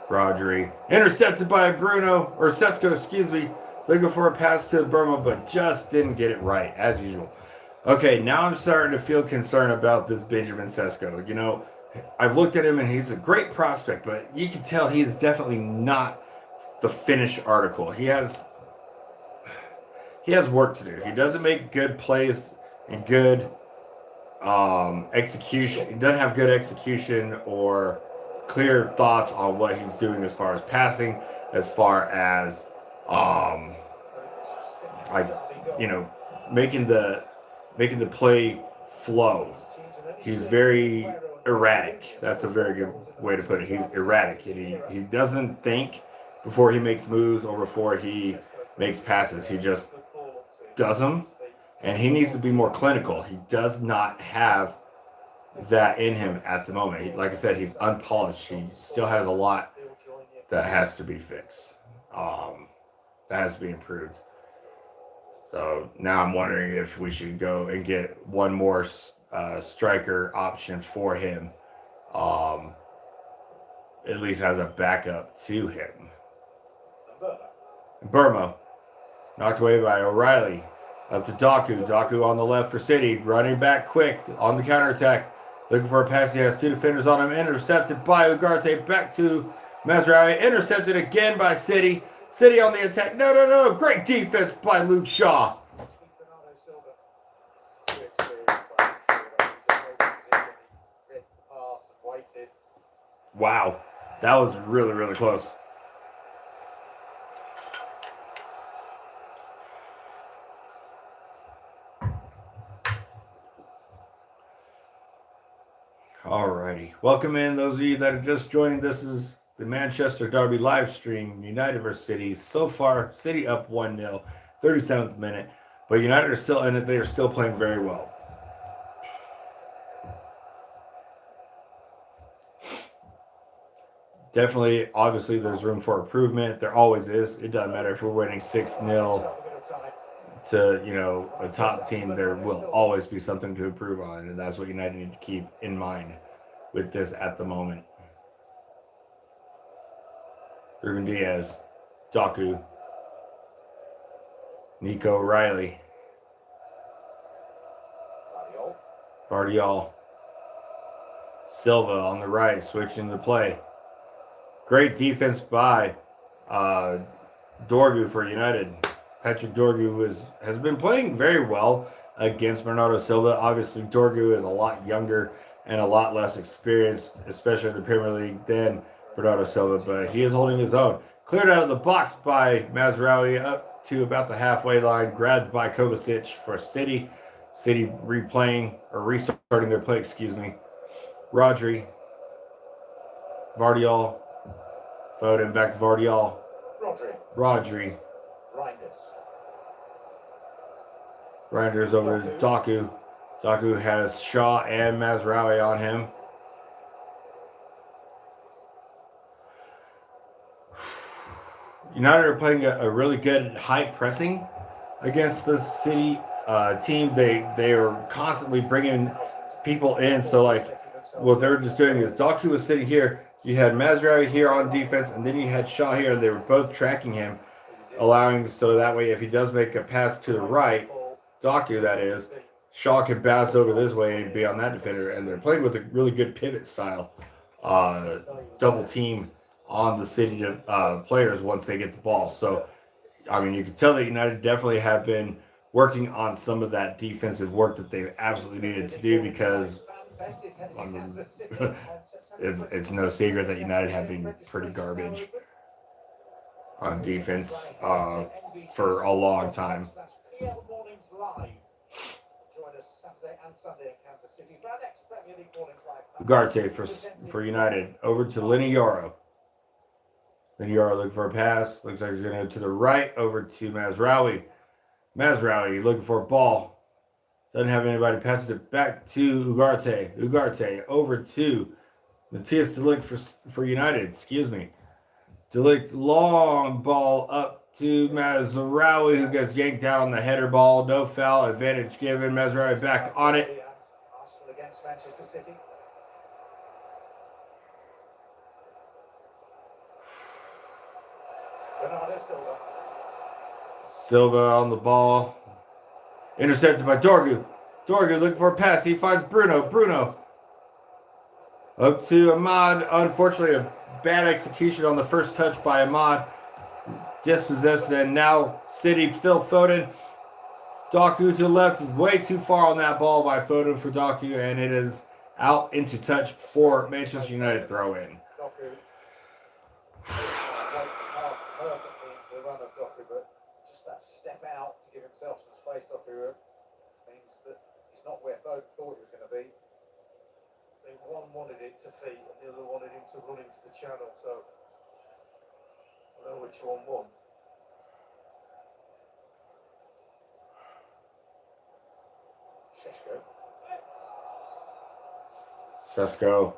Rodri. Intercepted by Bruno, or Sesko, excuse me. Looking for a pass to Burma, but just didn't get it right, as usual. Okay, now I'm starting to feel concerned about this Benjamin Sesko. You know, I've looked at him and he's a great prospect, but you can tell he is definitely not the finished article. He has work to do. He doesn't make good plays and good execution. He doesn't have good execution or clear thoughts on what he's doing as far as passing, as far as making the play flow. He's very erratic. That's a very good way to put it. He's erratic. And he doesn't think before he makes moves or before he makes passes. He just does them. And he needs to be more clinical. He does not have that in him at the moment. Like I said, he's unpolished. He still has a lot that has to be fixed. That has to be improved. So now I'm wondering if we should go and get one more striker option for him, at least as a backup to him. Burma, knocked away by O'Reilly. Up to Doku. Doku on the left for City. Running back quick on the counterattack. Looking for a pass. He has two defenders on him. Intercepted by Ugarte. Back to Mazraoui. Intercepted again by City. City on the attack. No. Great defense by Luke Shaw. Wow. That was really, really close. Alrighty. Welcome in those of you that are just joining. This is the Manchester Derby live stream. United versus City. So far, City up 1-0, 37th minute. But United are still in it. They are still playing very well. Definitely, obviously, there's room for improvement. There always is. It doesn't matter if we're winning 6-0 to, a top team. There will always be something to improve on, and that's what United need to keep in mind with this at the moment. Ruben Diaz, Doku, Nico Riley, Vardiol, Silva on the right, switching the play. Great defense by Dorgu for United. Patrick Dorgu has been playing very well against Bernardo Silva. Obviously, Dorgu is a lot younger and a lot less experienced, especially in the Premier League, than Bernardo Silva, but he is holding his own. Cleared out of the box by Mazraoui up to about the halfway line, grabbed by Kovacic for City. City restarting their play, Rodri, Vardiol, Foden back to Vardiol, Rodri. Reinders over to Doku. Doku has Shaw and Mazraoui on him. United are playing a really good high pressing against the City team. They are constantly bringing people in. So, what they're just doing is Doku was sitting here. You had Mazraoui here on defense, and then you had Shaw here, and they were both tracking him, allowing so that way if he does make a pass to the right, Doku that is, Shaw can bounce over this way and be on that defender. And they're playing with a really good pivot style double team on the City players once they get the ball. So, I mean, you can tell that United definitely have been working on some of that defensive work that they absolutely needed to do because, I mean, it's no secret that United have been pretty garbage on defense for a long time. Ugarte for United. Over to Lenny Yoro. Lenny Yoro looking for a pass. Looks like he's going to go to the right. Over to Mazraoui. Mazraoui looking for a ball. Doesn't have anybody. Passes it back to Ugarte. Ugarte over to Matthias de Ligt for United. Excuse me. De Ligt, long ball up to Mazraoui, who gets yanked down on the header ball. No foul. Advantage given. Mazraoui back on it. Against Manchester City. Silva on the ball. Intercepted by Dorgu. Dorgu looking for a pass. He finds Bruno. Bruno. Up to Ahmad. Unfortunately, a bad execution on the first touch by Ahmad. Dispossessed, and now City, Phil Foden. Doku to the left. Way too far on that ball by Foden for Doku, and it is out into touch for Manchester United throw in. Step out to give himself some space. Doku means that he's not where Foden thought he was going to be. One wanted it to feet, and the other wanted him to run into the channel. So I don't know which one won. Sesko,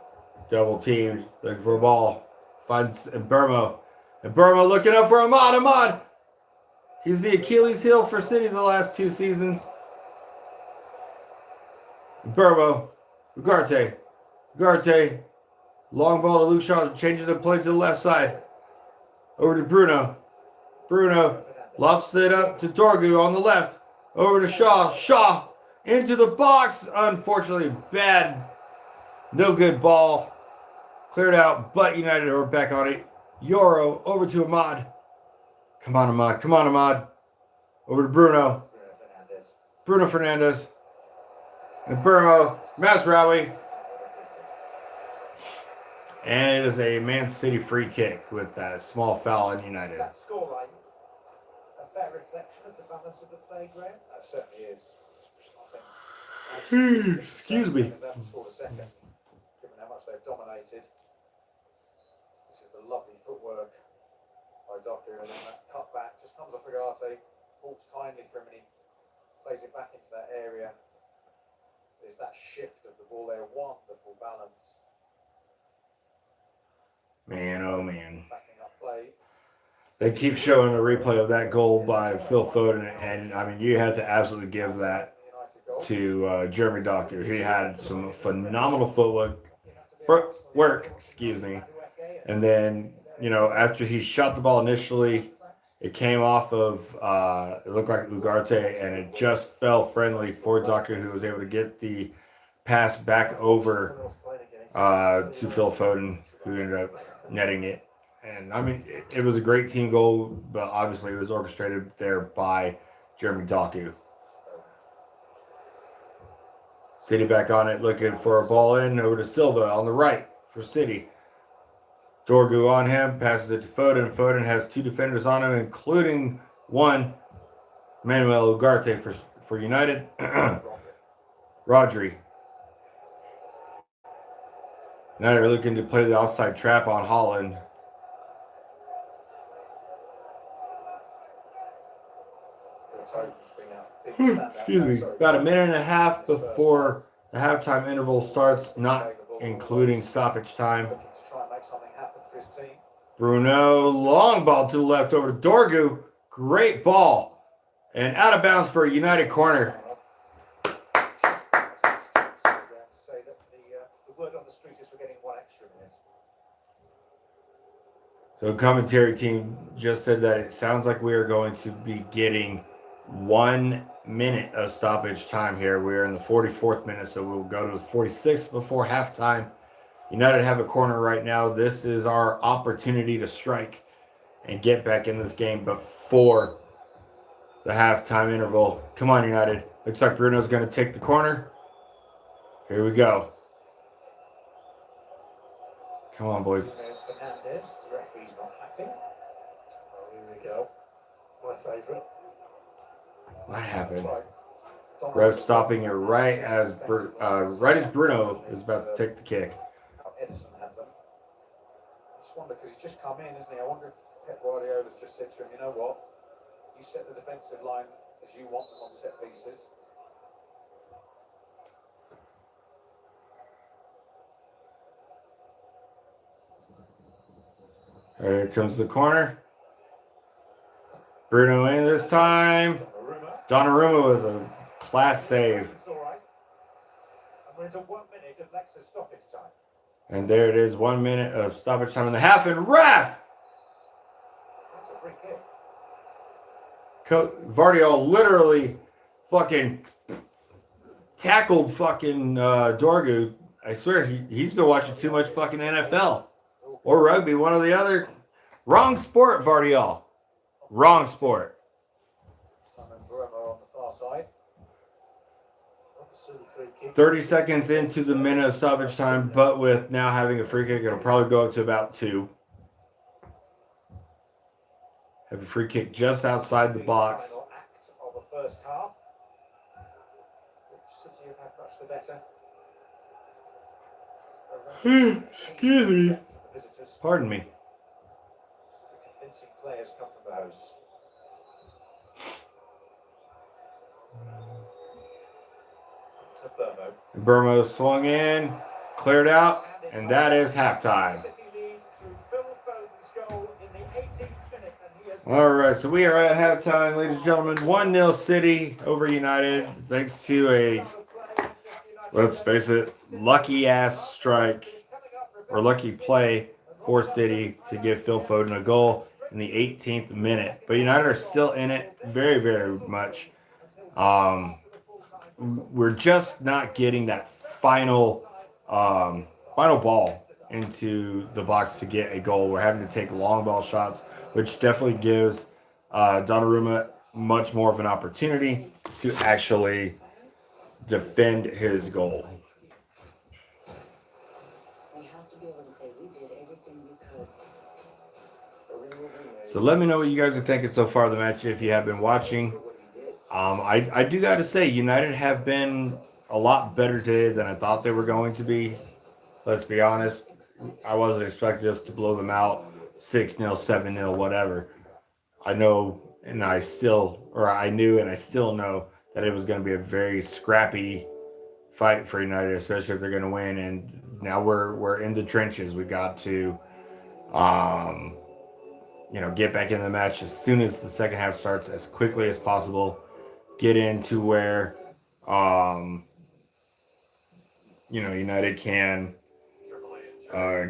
double teamed, looking for a ball. Finds Burmo. And Burmo looking up for Ahmad. Ahmad! He's the Achilles heel for City the last 2 seasons. Burmo. Ugarte. Ugarte. Long ball to Luke Shaw. Changes the play to the left side. Over to Bruno. Bruno lofts it up to Dorgu on the left. Over to Shaw. Shaw into the box. Unfortunately, bad. No good ball. Cleared out, but United are back on it. Yoro over to Ahmad. Come on, Ahmad. Come on, Ahmad. Over to Bruno. Bruno Fernandes. And Burmo. Mazraoui. And it is a Man City free kick with that small foul on United. That scoreline, a fair reflection of the balance of the playground. That certainly is. Excuse me. They haven't scored a second, given how much they've dominated. This is the lovely footwork by Doku, and then that cut back just comes off Ugarte, walks kindly for him, and he plays it back into that area. There's that shift of the ball there, wonderful balance. Man, oh man. Backing up play. They keep showing the replay of that goal by Phil Foden, and I mean, you had to absolutely give that to Jeremy Doku. He had some phenomenal footwork, excuse me. And then, you know, after he shot the ball initially, it came off of, it looked like Ugarte, and it just fell friendly for Doku, who was able to get the pass back over to Phil Foden, who ended up netting it. And I mean, it was a great team goal, but obviously it was orchestrated there by Jeremy Doku. City back on it, looking for a ball in, over to Silva on the right for City. Dorgu on him, passes it to Foden. Foden has 2 defenders on him, including one, Manuel Ugarte for United. Rodri. United are looking to play the offside trap on Holland. Excuse me. About a minute and a half before the halftime interval starts, not including stoppage time. Bruno, long ball to the left over to Dorgu. Great ball. And out of bounds for a United corner. So commentary team just said that it sounds like we are going to be getting 1 minute of stoppage time here. We're in the 44th minute, so we'll go to the 46th before halftime. United have a corner right now. This is our opportunity to strike and get back in this game before the halftime interval. Come on, United. Looks like Bruno's going to take the corner. Here we go. Come on, boys. Fernandez, the referee's not acting. Oh, here we go. My favourite. What happened? Ref stopping it right as Bruno is about to take the kick. Edison had them. I just wonder, because he's just come in, isn't he? I wonder if Pep Guardiola's just said to him, you know what? You set the defensive line as you want them on set pieces. Here comes the corner. Bruno in this time. Donnarumma with a class save. We're into 1 minute of Lexus stoppage time. And there it is, 1 minute of stoppage time in the half, and ref! That's a free kick. Vardiol literally fucking tackled fucking Dorgu. I swear he's been watching too much fucking NFL or rugby, one or the other. Wrong sport, Vardiol. Wrong sport. Simon Burma on the far side. 30 seconds into the minute of stoppage time, but with now having a free kick, it'll probably go up to about 2. Have a free kick just outside the box. Final act of the first half. Which City have had much the better. Excuse me. Pardon me. Convincing players come from those. Burmo swung in, cleared out, and that is halftime. All right, so we are at halftime, ladies and gentlemen. 1-0 City over United, thanks to a, let's face it, lucky-ass strike, or lucky play for City to give Phil Foden a goal in the 18th minute. But United are still in it very, very much. We're just not getting that final ball into the box to get a goal. We're having to take long ball shots, which definitely gives Donnarumma much more of an opportunity to actually defend his goal. So let me know what you guys are thinking so far of the match if you have been watching. I do got to say, United have been a lot better today than I thought they were going to be. Let's be honest. I wasn't expecting us to blow them out 6-0, 7-0, whatever. I know, and I knew, and I still know that it was going to be a very scrappy fight for United, especially if they're going to win. And now we're in the trenches. We got to, get back in the match as soon as the second half starts, as quickly as possible. Get into where, United can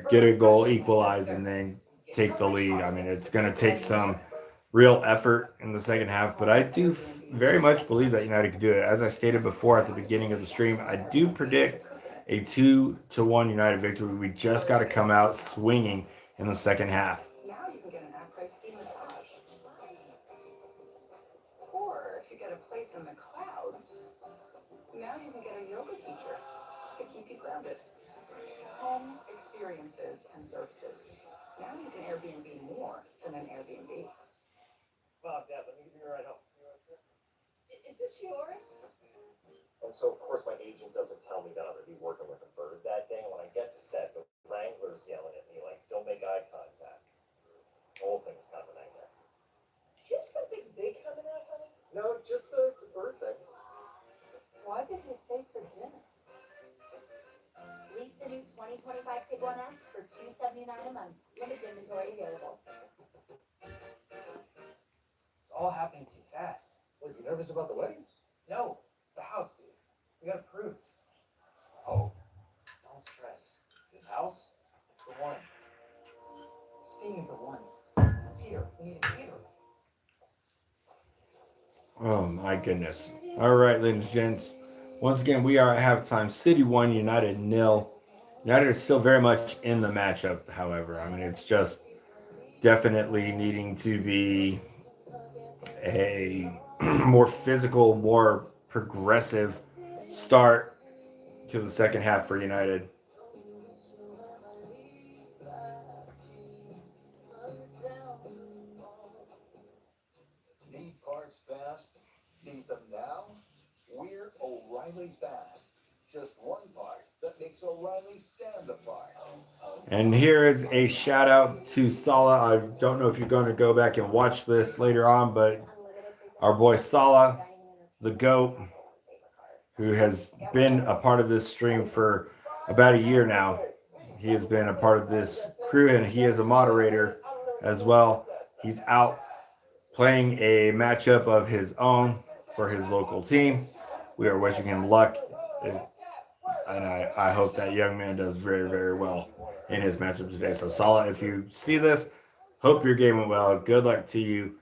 get a goal, equalize, and then take the lead. I mean, it's going to take some real effort in the second half, but I do very much believe that United can do it. As I stated before at the beginning of the stream, I do predict a 2-1 United victory. We just got to come out swinging in the second half. Now you can get an at-price ski massage. Or if you get a place in the clouds, now you can get a yoga teacher to keep you grounded. Homes, experiences, and services. Now you can Airbnb more than an Airbnb. Bob, Dad, let me give you a ride home. Is this yours? And so, of course, my agent doesn't tell me that I'm going to be working with a bird that day. And when I get to set, the wrangler's yelling at me, like, don't make eye contact. The whole thing's kind of a nightmare. Did you have something big coming out, honey? No, just the bird thing. Why did we pay for dinner? Lease the new 2025 Tiguan S for $279 a month. Limited inventory available. It's all happening too fast. What, you nervous about the wedding? No, it's the house, dude. We got approved. Oh, don't stress. This house, it's the one. Speaking of the one, Peter, we need a caterer. Oh, my goodness. All right, ladies and gents. Once again, we are at halftime. City 1, United 0. United is still very much in the matchup, however. I mean, it's just definitely needing to be a more physical, more progressive start to the second half for United. Need parts fast? Need them now? We're O'Reilly Fast. Just one part that makes O'Reilly stand apart. And here is a shout out to Salah. I don't know if you're going to go back and watch this later on, but our boy Salah, the GOAT, who has been a part of this stream for about a year now. He has been a part of this crew and he is a moderator as well. He's out playing a matchup of his own for his local team. We are wishing him luck, and I hope that young man does very, very well in his matchup today. So, Salah, if you see this, hope your game went well. Good luck to you,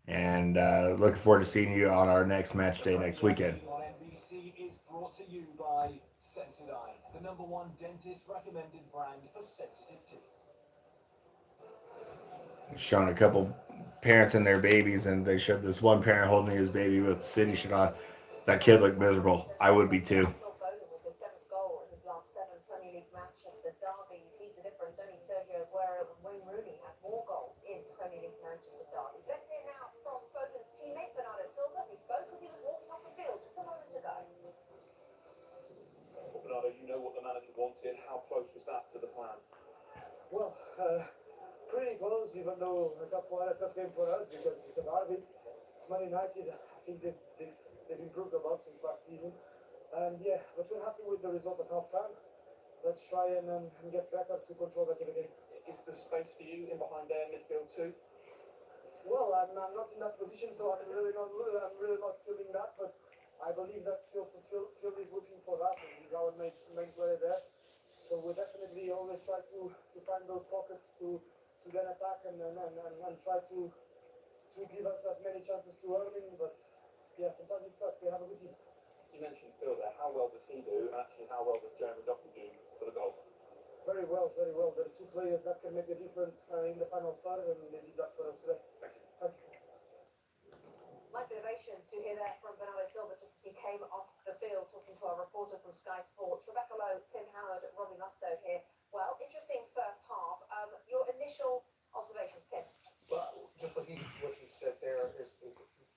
and looking forward to seeing you on our next match day next weekend. On NBC is brought to you by Sensodyne, the #1 dentist recommended brand for sensitive teeth. Showing a couple parents and their babies, and they showed this one parent holding his baby with City shirt on. That kid looked miserable. I would be too. With his 7th goal in his last 7 Premier League Manchester derbies, he's the difference. Only Sergio Aguero and Wayne Rooney had more goals in Premier League Manchester derbies. Let's hear now from Foden's teammate Bernardo Silva, who spoke as he was walking off the field just a moment ago. Well, Bernardo, you know what the manager wanted. How close was that to the plan? Well, pretty close, even though a tough game for us because it's a derby. It's Man United. I think they've improved a lot since last season. And yeah, but we're happy with the result at half time. Let's try and get better to control that the game. Is there space for you in behind their midfield too? Well, I'm not in that position, so I'm really not feeling that. But I believe that Phil is looking for that, and he's our main player there. So we definitely always try to find those pockets to then attack and try to give us as many chances to earn in. But yeah, sometimes it sucks. We have a good team. You mentioned Phil there. How well does he do? And actually, how well does Jeremy Doku do for the goal? Very well, very well. There are two players that can make a difference in the final third, and they did that for us today. Thank you. Nice innovation to hear that from Bernardo Silva just as he came off the field talking to our reporter from Sky Sports. Rebecca Lowe, Tim Howard, Robbie Mustoe here. Well, interesting first half. Your initial observations, Tim? Well, just what he said there is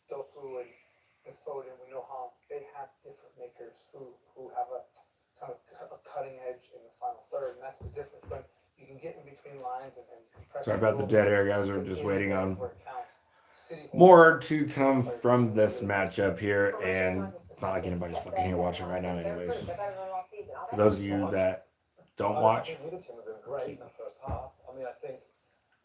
Doku and Foden. We know how they have different makers who have a kind of a cutting edge in the final third, and that's the difference when you can get in between lines and press. Sorry about the dead air, guys. We're just waiting on more to come from this matchup here, and it's not like anybody's fucking here watching right now anyways. For those of you that don't watch, Neither team have been great in the first half. I mean, I think,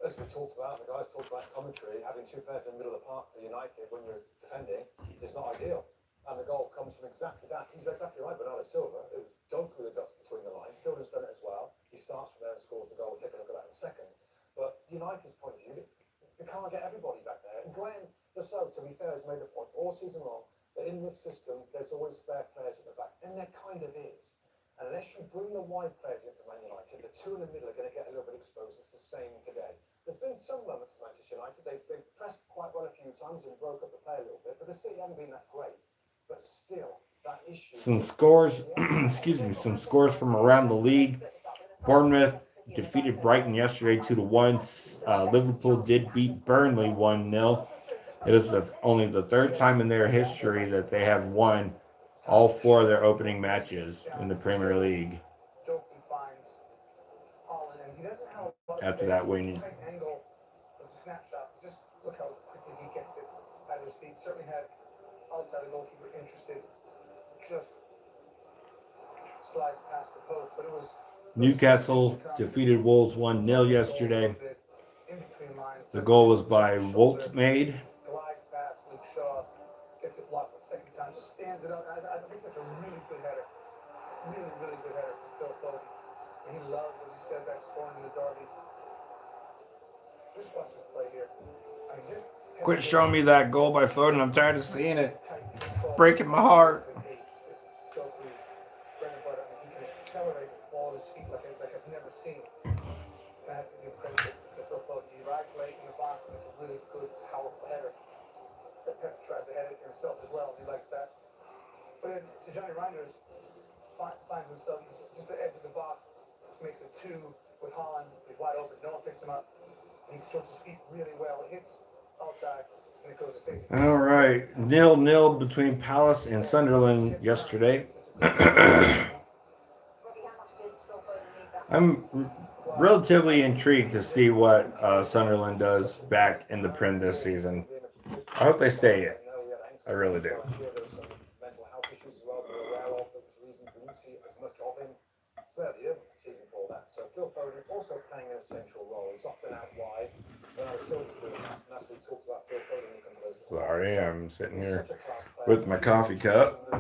as we talked about, the guys talked about in commentary, having two players in the middle of the park for United when you're defending is not ideal. And the goal comes from exactly that. He's exactly right, Bernardo Silva. It was Doku that got between the lines. Phil's done it as well. He starts from there and scores the goal. We'll take a look at that in a second. But United's point of view, they can't get everybody back there. And Graham Lasso, to be fair, has made the point all season long that in this system, there's always spare players at the back. And there kind of is. And unless you bring the wide players in for Man United, the two in the middle are going to get a little bit exposed. It's the same today. There's been some moments of Manchester United. They've pressed quite well a few times and broke up the play a little bit, but the City haven't been that great. But still, that issue. some scores, some scores from around the league. Bournemouth defeated Brighton yesterday 2-1. Liverpool did beat Burnley 1-0. It is only the third time in their history that they have won all four of their opening matches in the Premier League. After that win, Snapshot. Just look how quickly he gets it at his feet. Certainly had outside the goalkeeper interested. Just slides past the post, but it was. Newcastle defeated Wolves 1-0 yesterday. The goal was by Wolt made. Glides past Luke Shaw, gets it blocked the second time, just stands it up. I think that's a really good header. Really, really good header from Phil Foden. And he loves, as you said, that scoring in the derbies. Just watch this play here. I mean, Quit showing me that goal by Foden. I'm tired of seeing it. Breaking my heart. He can accelerate the ball at his feet like when Johnny Reinders finds himself just at the edge of the box, makes a 2 with Holland, he's wide open, no one picks him up. He sorts his feet really well, it hits outside, and it goes to safety. All right, 0-0 between Palace and Sunderland yesterday. I'm relatively intrigued to see what Sunderland does back in the Prem this season. I hope they stay in. I really do. Mental health issues as well, we're aware of. There was reasons we didn't see as much of him clearly season before that. So Phil Foden also playing an essential role. He's often out wide. When I was still doing that, and as we talked about Phil Foden, looking for those. Sorry, I'm sitting here with my coffee cup.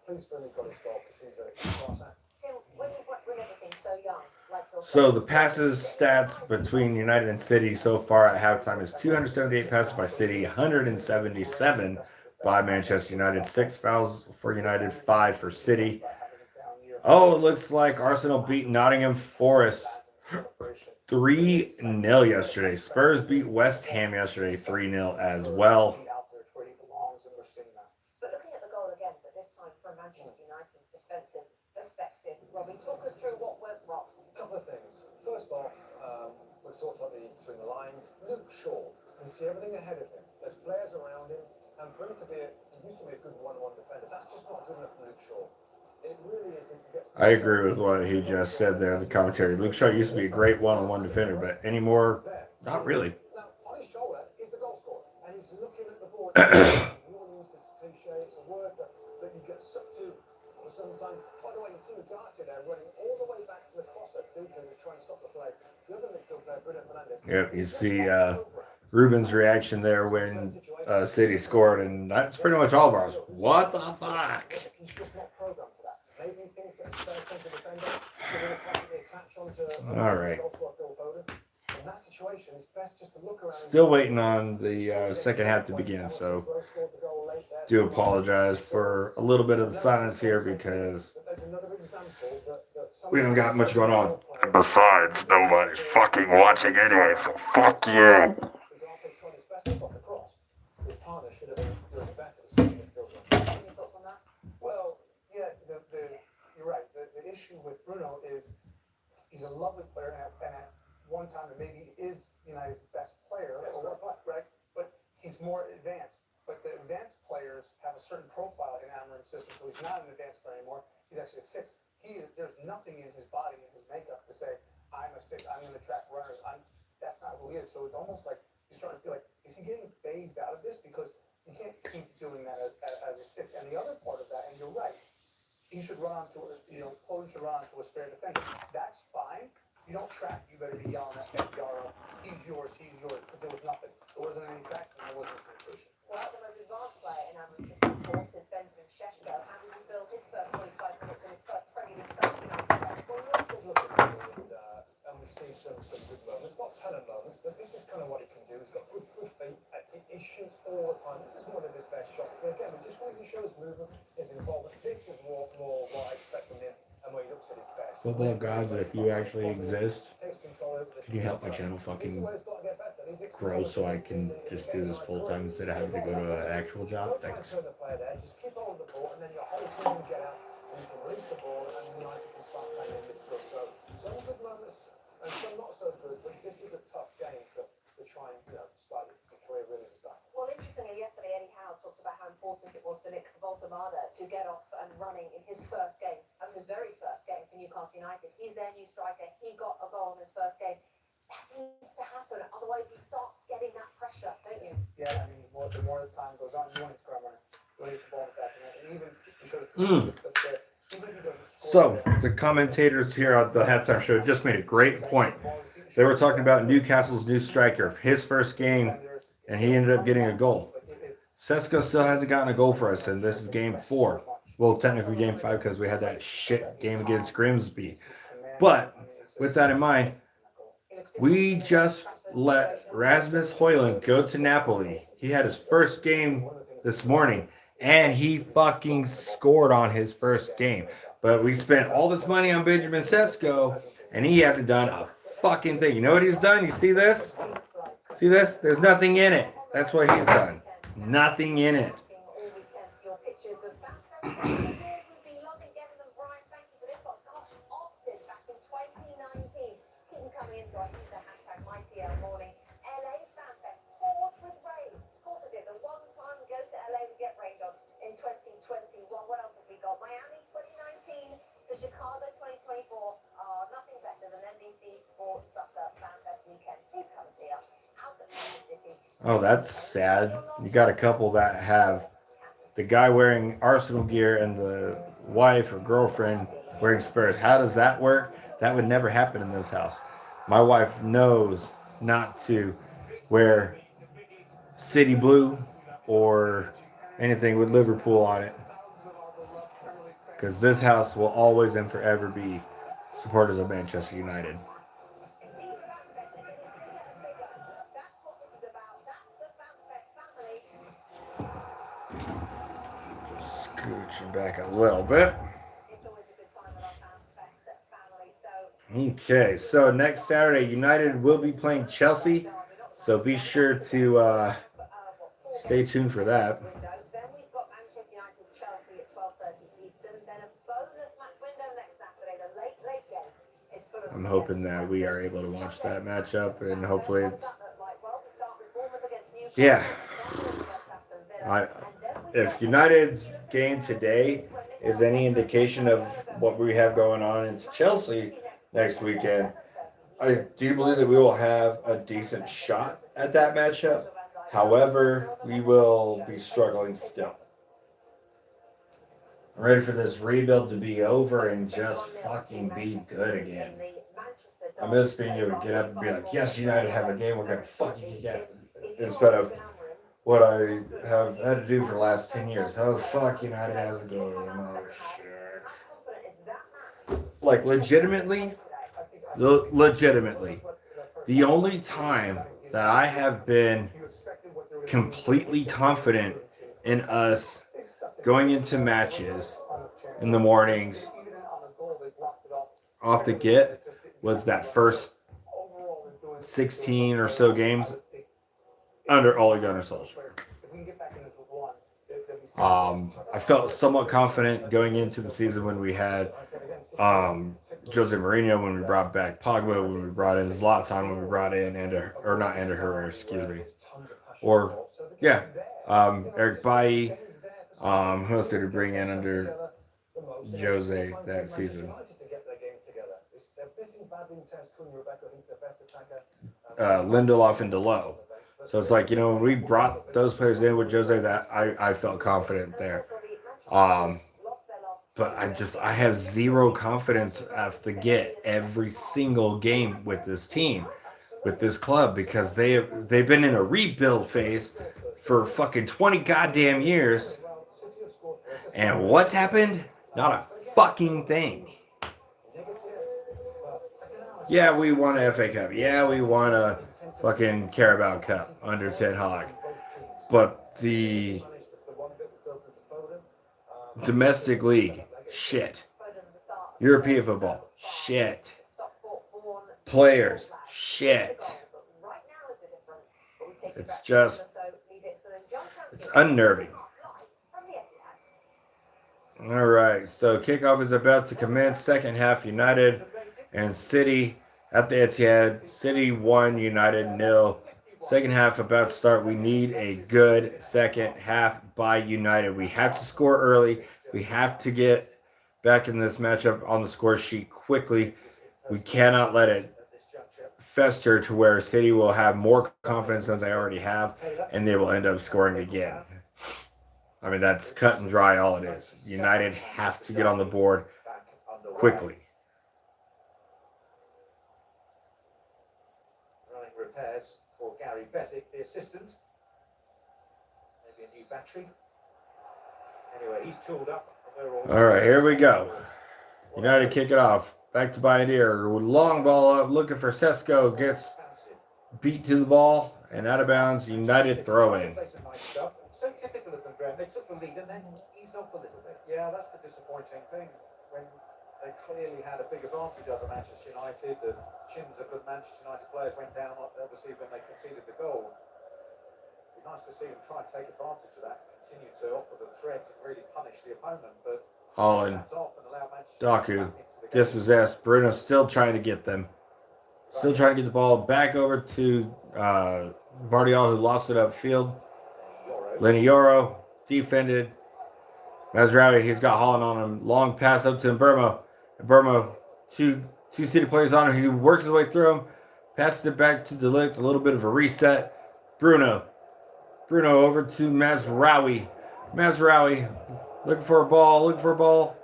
Please for him, he's got his goal because he's a class act. Tim, when everything's so young, like Phil So Foden, the passes stats between United and City so far at halftime is 278 passes by City, 177 by Manchester United, 6 fouls for United, 5 for City. Oh, it looks like Arsenal beat Nottingham Forest 3-0 yesterday. Spurs beat West Ham yesterday 3-0 as well. but looking at the goal again, but this time from Manchester United's defensive perspective, Robbie, talk us through what went wrong. A couple of things. First off, we've talked about between the lines. Luke Shaw can see everything ahead of him. There's players around him, and for him to be, he used to be a good one-on-one defender. That's just not good enough for Luke Shaw. It really is. I agree with what he just said there in the commentary. Luke Shaw used to be a great one-on-one defender, but anymore, not really. Now, on his shoulder is the goal scorer, and he's looking at the ball. We all use this cliche. It's a word that you get sucked to sometimes. By the way, you see Ugarte there running all the way back to the crosser, to try and stop the play. The other midfield player, Bruno Fernandes. Yep, you see Ruben's reaction there when City scored, and that's pretty much all of ours. What the fuck? He's just not programmed for that. Maybe he thinks it's a central defender. He's going to classically attach onto All right. goal scorer Phil Foden. In that situation, it's best just to look around. Still waiting on the second half to begin, so do apologize for a little bit of the silence here because we don't got much going on. Besides, nobody's fucking watching anyway, so fuck you. His partner should have been doing better. Any thoughts on that? Well, yeah, you're right. The issue with Bruno is he's a lovely player, and at one time maybe is United's best player, right? But he's more advanced. But the advanced players have a certain profile in Amorim's system, so he's not an advanced player anymore. He's actually a 6. There's nothing in his body, in his makeup, to say I'm a 6. I'm going to track runners. That's not who he is. So it's almost like he's starting to feel like, is he getting phased out of this? Because you can't keep doing that as a 6. And the other part of that, and you're right, he should run onto Foden should run onto a spare defender. That's fine. You don't track, you better be yelling at Yaro. He's yours. But there was nothing. There wasn't any tracking. There wasn't communication. Well, the most advanced player in Amorim's system, of course, is Benjamin Sesko. How did he build his first 45 minutes in his first Premier League start? Well, let's take a look at him, and we see some good moments. Not ton of moments, but this is kind of what he can do. He's got good feet. He shoots all the time. This is one of his best shots. But again, we just wanted to show his movement, his involvement. This is more what I expect from him, and when he looks at his best. Football gods, if you actually exist, Takes control over the can you help my channel This is fucking where he's got to get better. And he dicks grow the so I ball can in the- just do this full time instead of having to go to an actual job? Don't try and Thanks. turn the player there. Just keep hold of the ball, and then your whole team will get out, and you can release the ball, and United can start playing in midfield. So some good moments and some not so good. But this is a tough game to try and start your career really to start. Well, interestingly, yesterday Eddie Howe talked about how important it was for Nick Voltemada to get off and running in his first game. That was his very first game for Newcastle United. He's their new striker. He got a goal in his first game. That needs to happen, otherwise you start getting that pressure, don't you? Yeah, I mean, the more the time goes on, you want to score more. You want to get the ball back, and even you should have. Even if he doesn't score. So the commentators here at the halftime show just made a great point. They were talking about Newcastle's new striker, his first game, and he ended up getting a goal. Sesko still hasn't gotten a goal for us, and this is game 4. Well, technically game 5 because we had that shit game against Grimsby. But with that in mind, we just let Rasmus Højlund go to Napoli. He had his first game this morning, and he fucking scored on his first game. But we spent all this money on Benjamin Sesko, and he hasn't done a fucking thing. You know what he's done? You see this? See this? There's nothing in it. That's what he's done. Nothing in it. Oh, that's sad. You got a couple that have the guy wearing Arsenal gear and the wife or girlfriend wearing Spurs. How does that work? That would never happen in this house. My wife knows not to wear City Blue or anything with Liverpool on it. Because this house will always and forever be supporters of Manchester United. Scooching back a little bit. Okay, so next Saturday, United will be playing Chelsea. So be sure to stay tuned for that. Then we've got Manchester United Chelsea at 12:30 Eastern. Then a bonus match window next Saturday. The late game is full of. I'm hoping that we are able to watch that matchup, and hopefully it's. Yeah. If United's game today is any indication of what we have going on in Chelsea next weekend, I do believe that we will have a decent shot at that matchup. However, we will be struggling still. I'm ready for this rebuild to be over and just fucking be good again. I miss being able to get up and be like, yes, United have a game, we're going to fucking get it. Instead of what I have had to do for the last 10 years. Oh, fuck, United has a game. Oh, shit. Like, legitimately, the only time that I have been completely confident in us going into matches in the mornings off the get was that first 16 or so games under Ole Gunnar Solskjaer. I felt somewhat confident going into the season when we had Jose Mourinho, when we brought back Pogba, when we brought in Zlatan, when we brought in Herrera, excuse me. Or, yeah, Eric Bailly. Who else did we bring in under Jose that season? Lindelof and Delo. So it's like, when we brought those players in with Jose, that I felt confident there. But I have zero confidence at the get every single game with this team, with this club, because they've been in a rebuild phase for fucking 20 goddamn years. And what's happened? Not a fucking thing. Yeah, we won a FA Cup. Yeah, we won a fucking Carabao Cup under Ten Hag. But the domestic league, shit. European football, shit. Players, shit. It's unnerving. All right, so kickoff is about to commence. Second half, United and City at the Etihad. City 1, United 0. Second half about to start. We need a good second half by United. We have to score early. We have to get back in this matchup on the score sheet quickly. We cannot let it fester to where City will have more confidence than they already have, and they will end up scoring again. I mean, that's cut and dry all it is. United have to get on the board quickly. Running repairs for Gary Bessick, the assistant. Maybe a new battery. Anyway, he's tooled up. All right, here we go. United kick it off. Back to Bayondir. Long ball up, looking for Sesko. Gets beat to the ball and out of bounds. United throw in. So typical of them, Graham. They took the lead and then eased off a little bit. Yeah, that's the disappointing thing. When they clearly had a big advantage over Manchester United, the chins of the Manchester United players went down, obviously, when they conceded the goal. It'd be nice to see them try and take advantage of that, continue to offer the threat and really punish the opponent, but Holland, Doku, dispossessed. Bruno still trying to get them. Still trying to get the ball back over to Vardiol, who lost it upfield. Lenny Yoro, defended. Mazraoui, he's got Holland on him. Long pass up to Mbermo. Mbermo, two City players on him. He works his way through him. Passes it back to De Ligt. A little bit of a reset. Bruno Bruno over to Mazraoui. Mazraoui looking for a ball. Looking for a ball.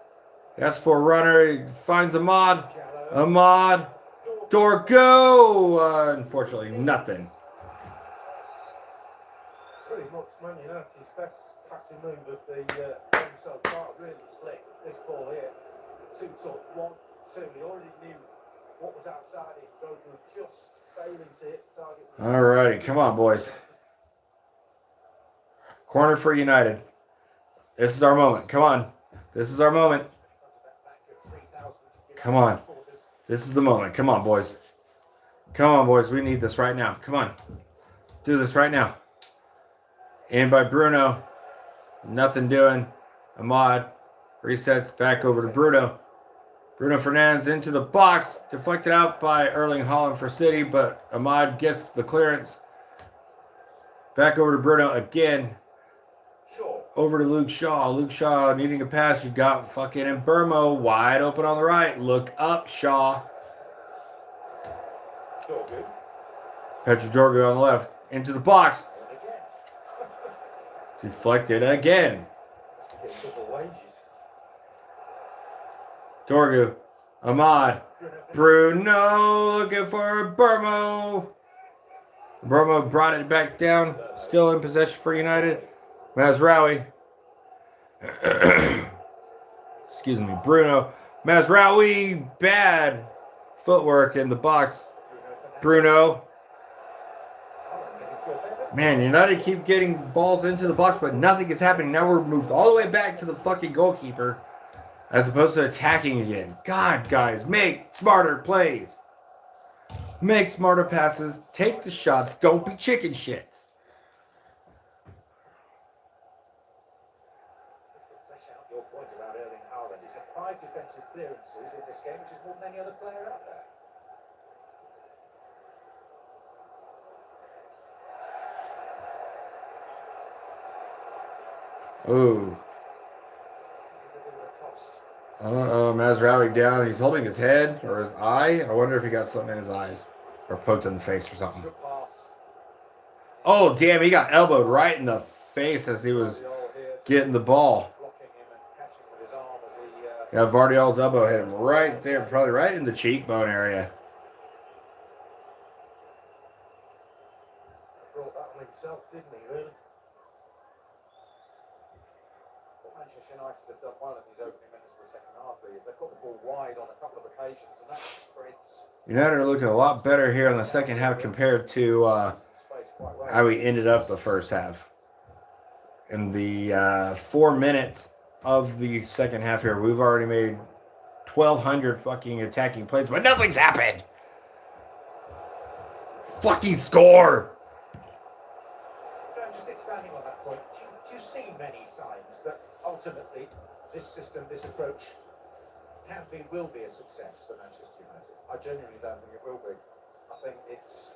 Asks for a runner. He finds Ahmad. Ahmad. Dorgo. Unfortunately, nothing. Pretty much Man United's best passing move of the game so far. Really slick. This ball here. Too tough. 1-2. He already knew what was outside him. Goku just failing to hit the target. All righty. Come on, boys. Corner for United. This is our moment. Come on. This is our moment. Come on. This is the moment. Come on, boys. Come on, boys. We need this right now. Come on. Do this right now. In by Bruno. Nothing doing. Ahmad resets back over to Bruno. Bruno Fernandes into the box. Deflected out by Erling Haaland for City, but Ahmad gets the clearance. Back over to Bruno again. Over to Luke Shaw. Luke Shaw needing a pass. You got fucking Mbermo wide open on the right. Look up, Shaw. Petro Dorgo on the left. Into the box. Deflected again. Dorgo. Ahmad. Bruno looking for Mbermo. Mbermo brought it back down. Still in possession for United. Mazraoui. Excuse me, Bruno. Mazraoui, bad footwork in the box. Bruno. Man, United keep getting balls into the box, but nothing is happening. Now we're moved all the way back to the fucking goalkeeper as opposed to attacking again. God, guys, make smarter plays. Make smarter passes. Take the shots. Don't be chicken shits. Your point about Erling Haaland. He's had 5 defensive clearances in this game, which is more than any other player out there. Ooh. Mazraoui down. He's holding his head or his eye. I wonder if he got something in his eyes or poked in the face or something. Oh, damn. He got elbowed right in the face as he was getting the ball. Yeah, Vardiol's elbow hit him right there, probably right in the cheekbone area. Brought that on himself, didn't he, really? What Manchester United have done well in these opening minutes of the second half is they've got the ball wide on a couple of occasions, and that spreads. United are looking a lot better here in the second half compared to how we ended up the first half. In the 4 minutes of the second half here, we've already made 1,200 fucking attacking plays, but nothing's happened. Fucking score. Just expanding on that point, do you see many signs that ultimately this system, this approach will be a success for Manchester United? I genuinely don't think it will be. I think it's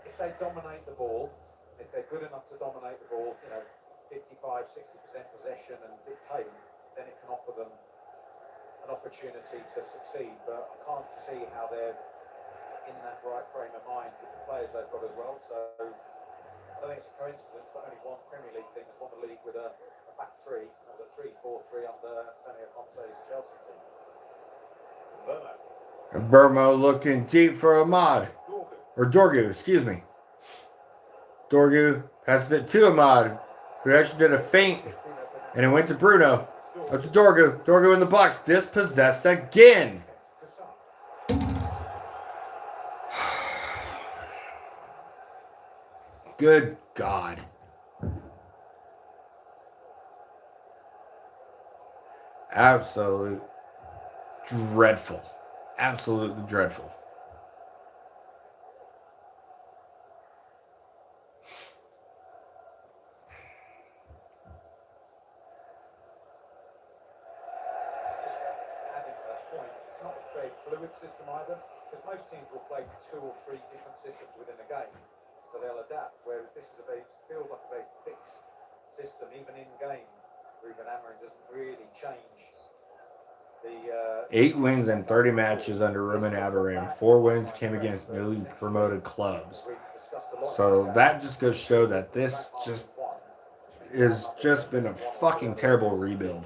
if they dominate the ball, if they're good enough to dominate the ball, 55-60% possession and dictate, then it can offer them an opportunity to succeed. But I can't see how they're in that right frame of mind with the players they've got as well. So I don't think it's a coincidence that only one Premier League team has won the league with a back three, the 3-4-3 under Antonio Conte's Chelsea team. Mbermo looking deep for Ahmad. Or Dorgu, excuse me. Dorgu passes it to Ahmad, who actually did a feint, and it went to Bruno. Up to Dorgu. Dorgu in the box. Dispossessed again. Good God. Absolute dreadful. Absolutely dreadful. Fluid system either, because most teams will play 2 or 3 different systems within a game, so they'll adapt, whereas this is feels like a very fixed system. Even in game, Ruben Amorim doesn't really change 8 wins and 30 matches under Roman Abraham. 4 wins came against newly promoted clubs. So that just goes to show that this just has just been a fucking terrible rebuild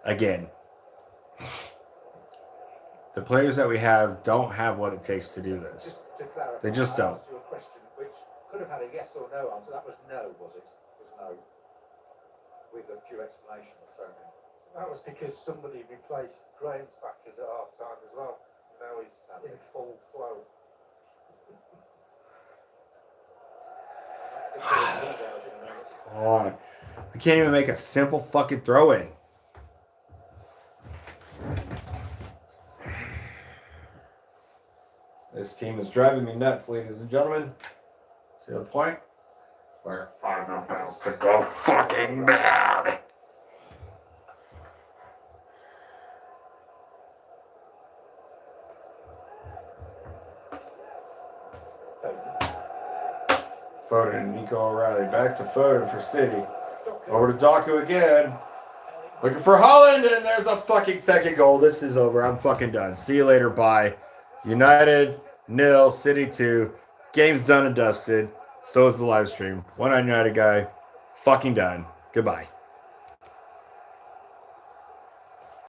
again. The players that we have don't have what it takes to do this. To clarify, They just don't. I asked you a question which could have had a yes or no answer. That was no, was it? It was no. With a few explanations thrown in. That was because somebody replaced Graham's batteries at half time as well. Now he's in full flow. God. I can't even make a simple fucking throw in. This team is driving me nuts, ladies and gentlemen. To the point where I'm about to go fucking mad. Foden and Nico O'Reilly. Back to Foden for City. Over to Doku again. Looking for Holland, and there's a fucking second goal. This is over. I'm fucking done. See you later. Bye. United 0, City 2. Game's done and dusted. So is the live stream. One United guy. Fucking done. Goodbye.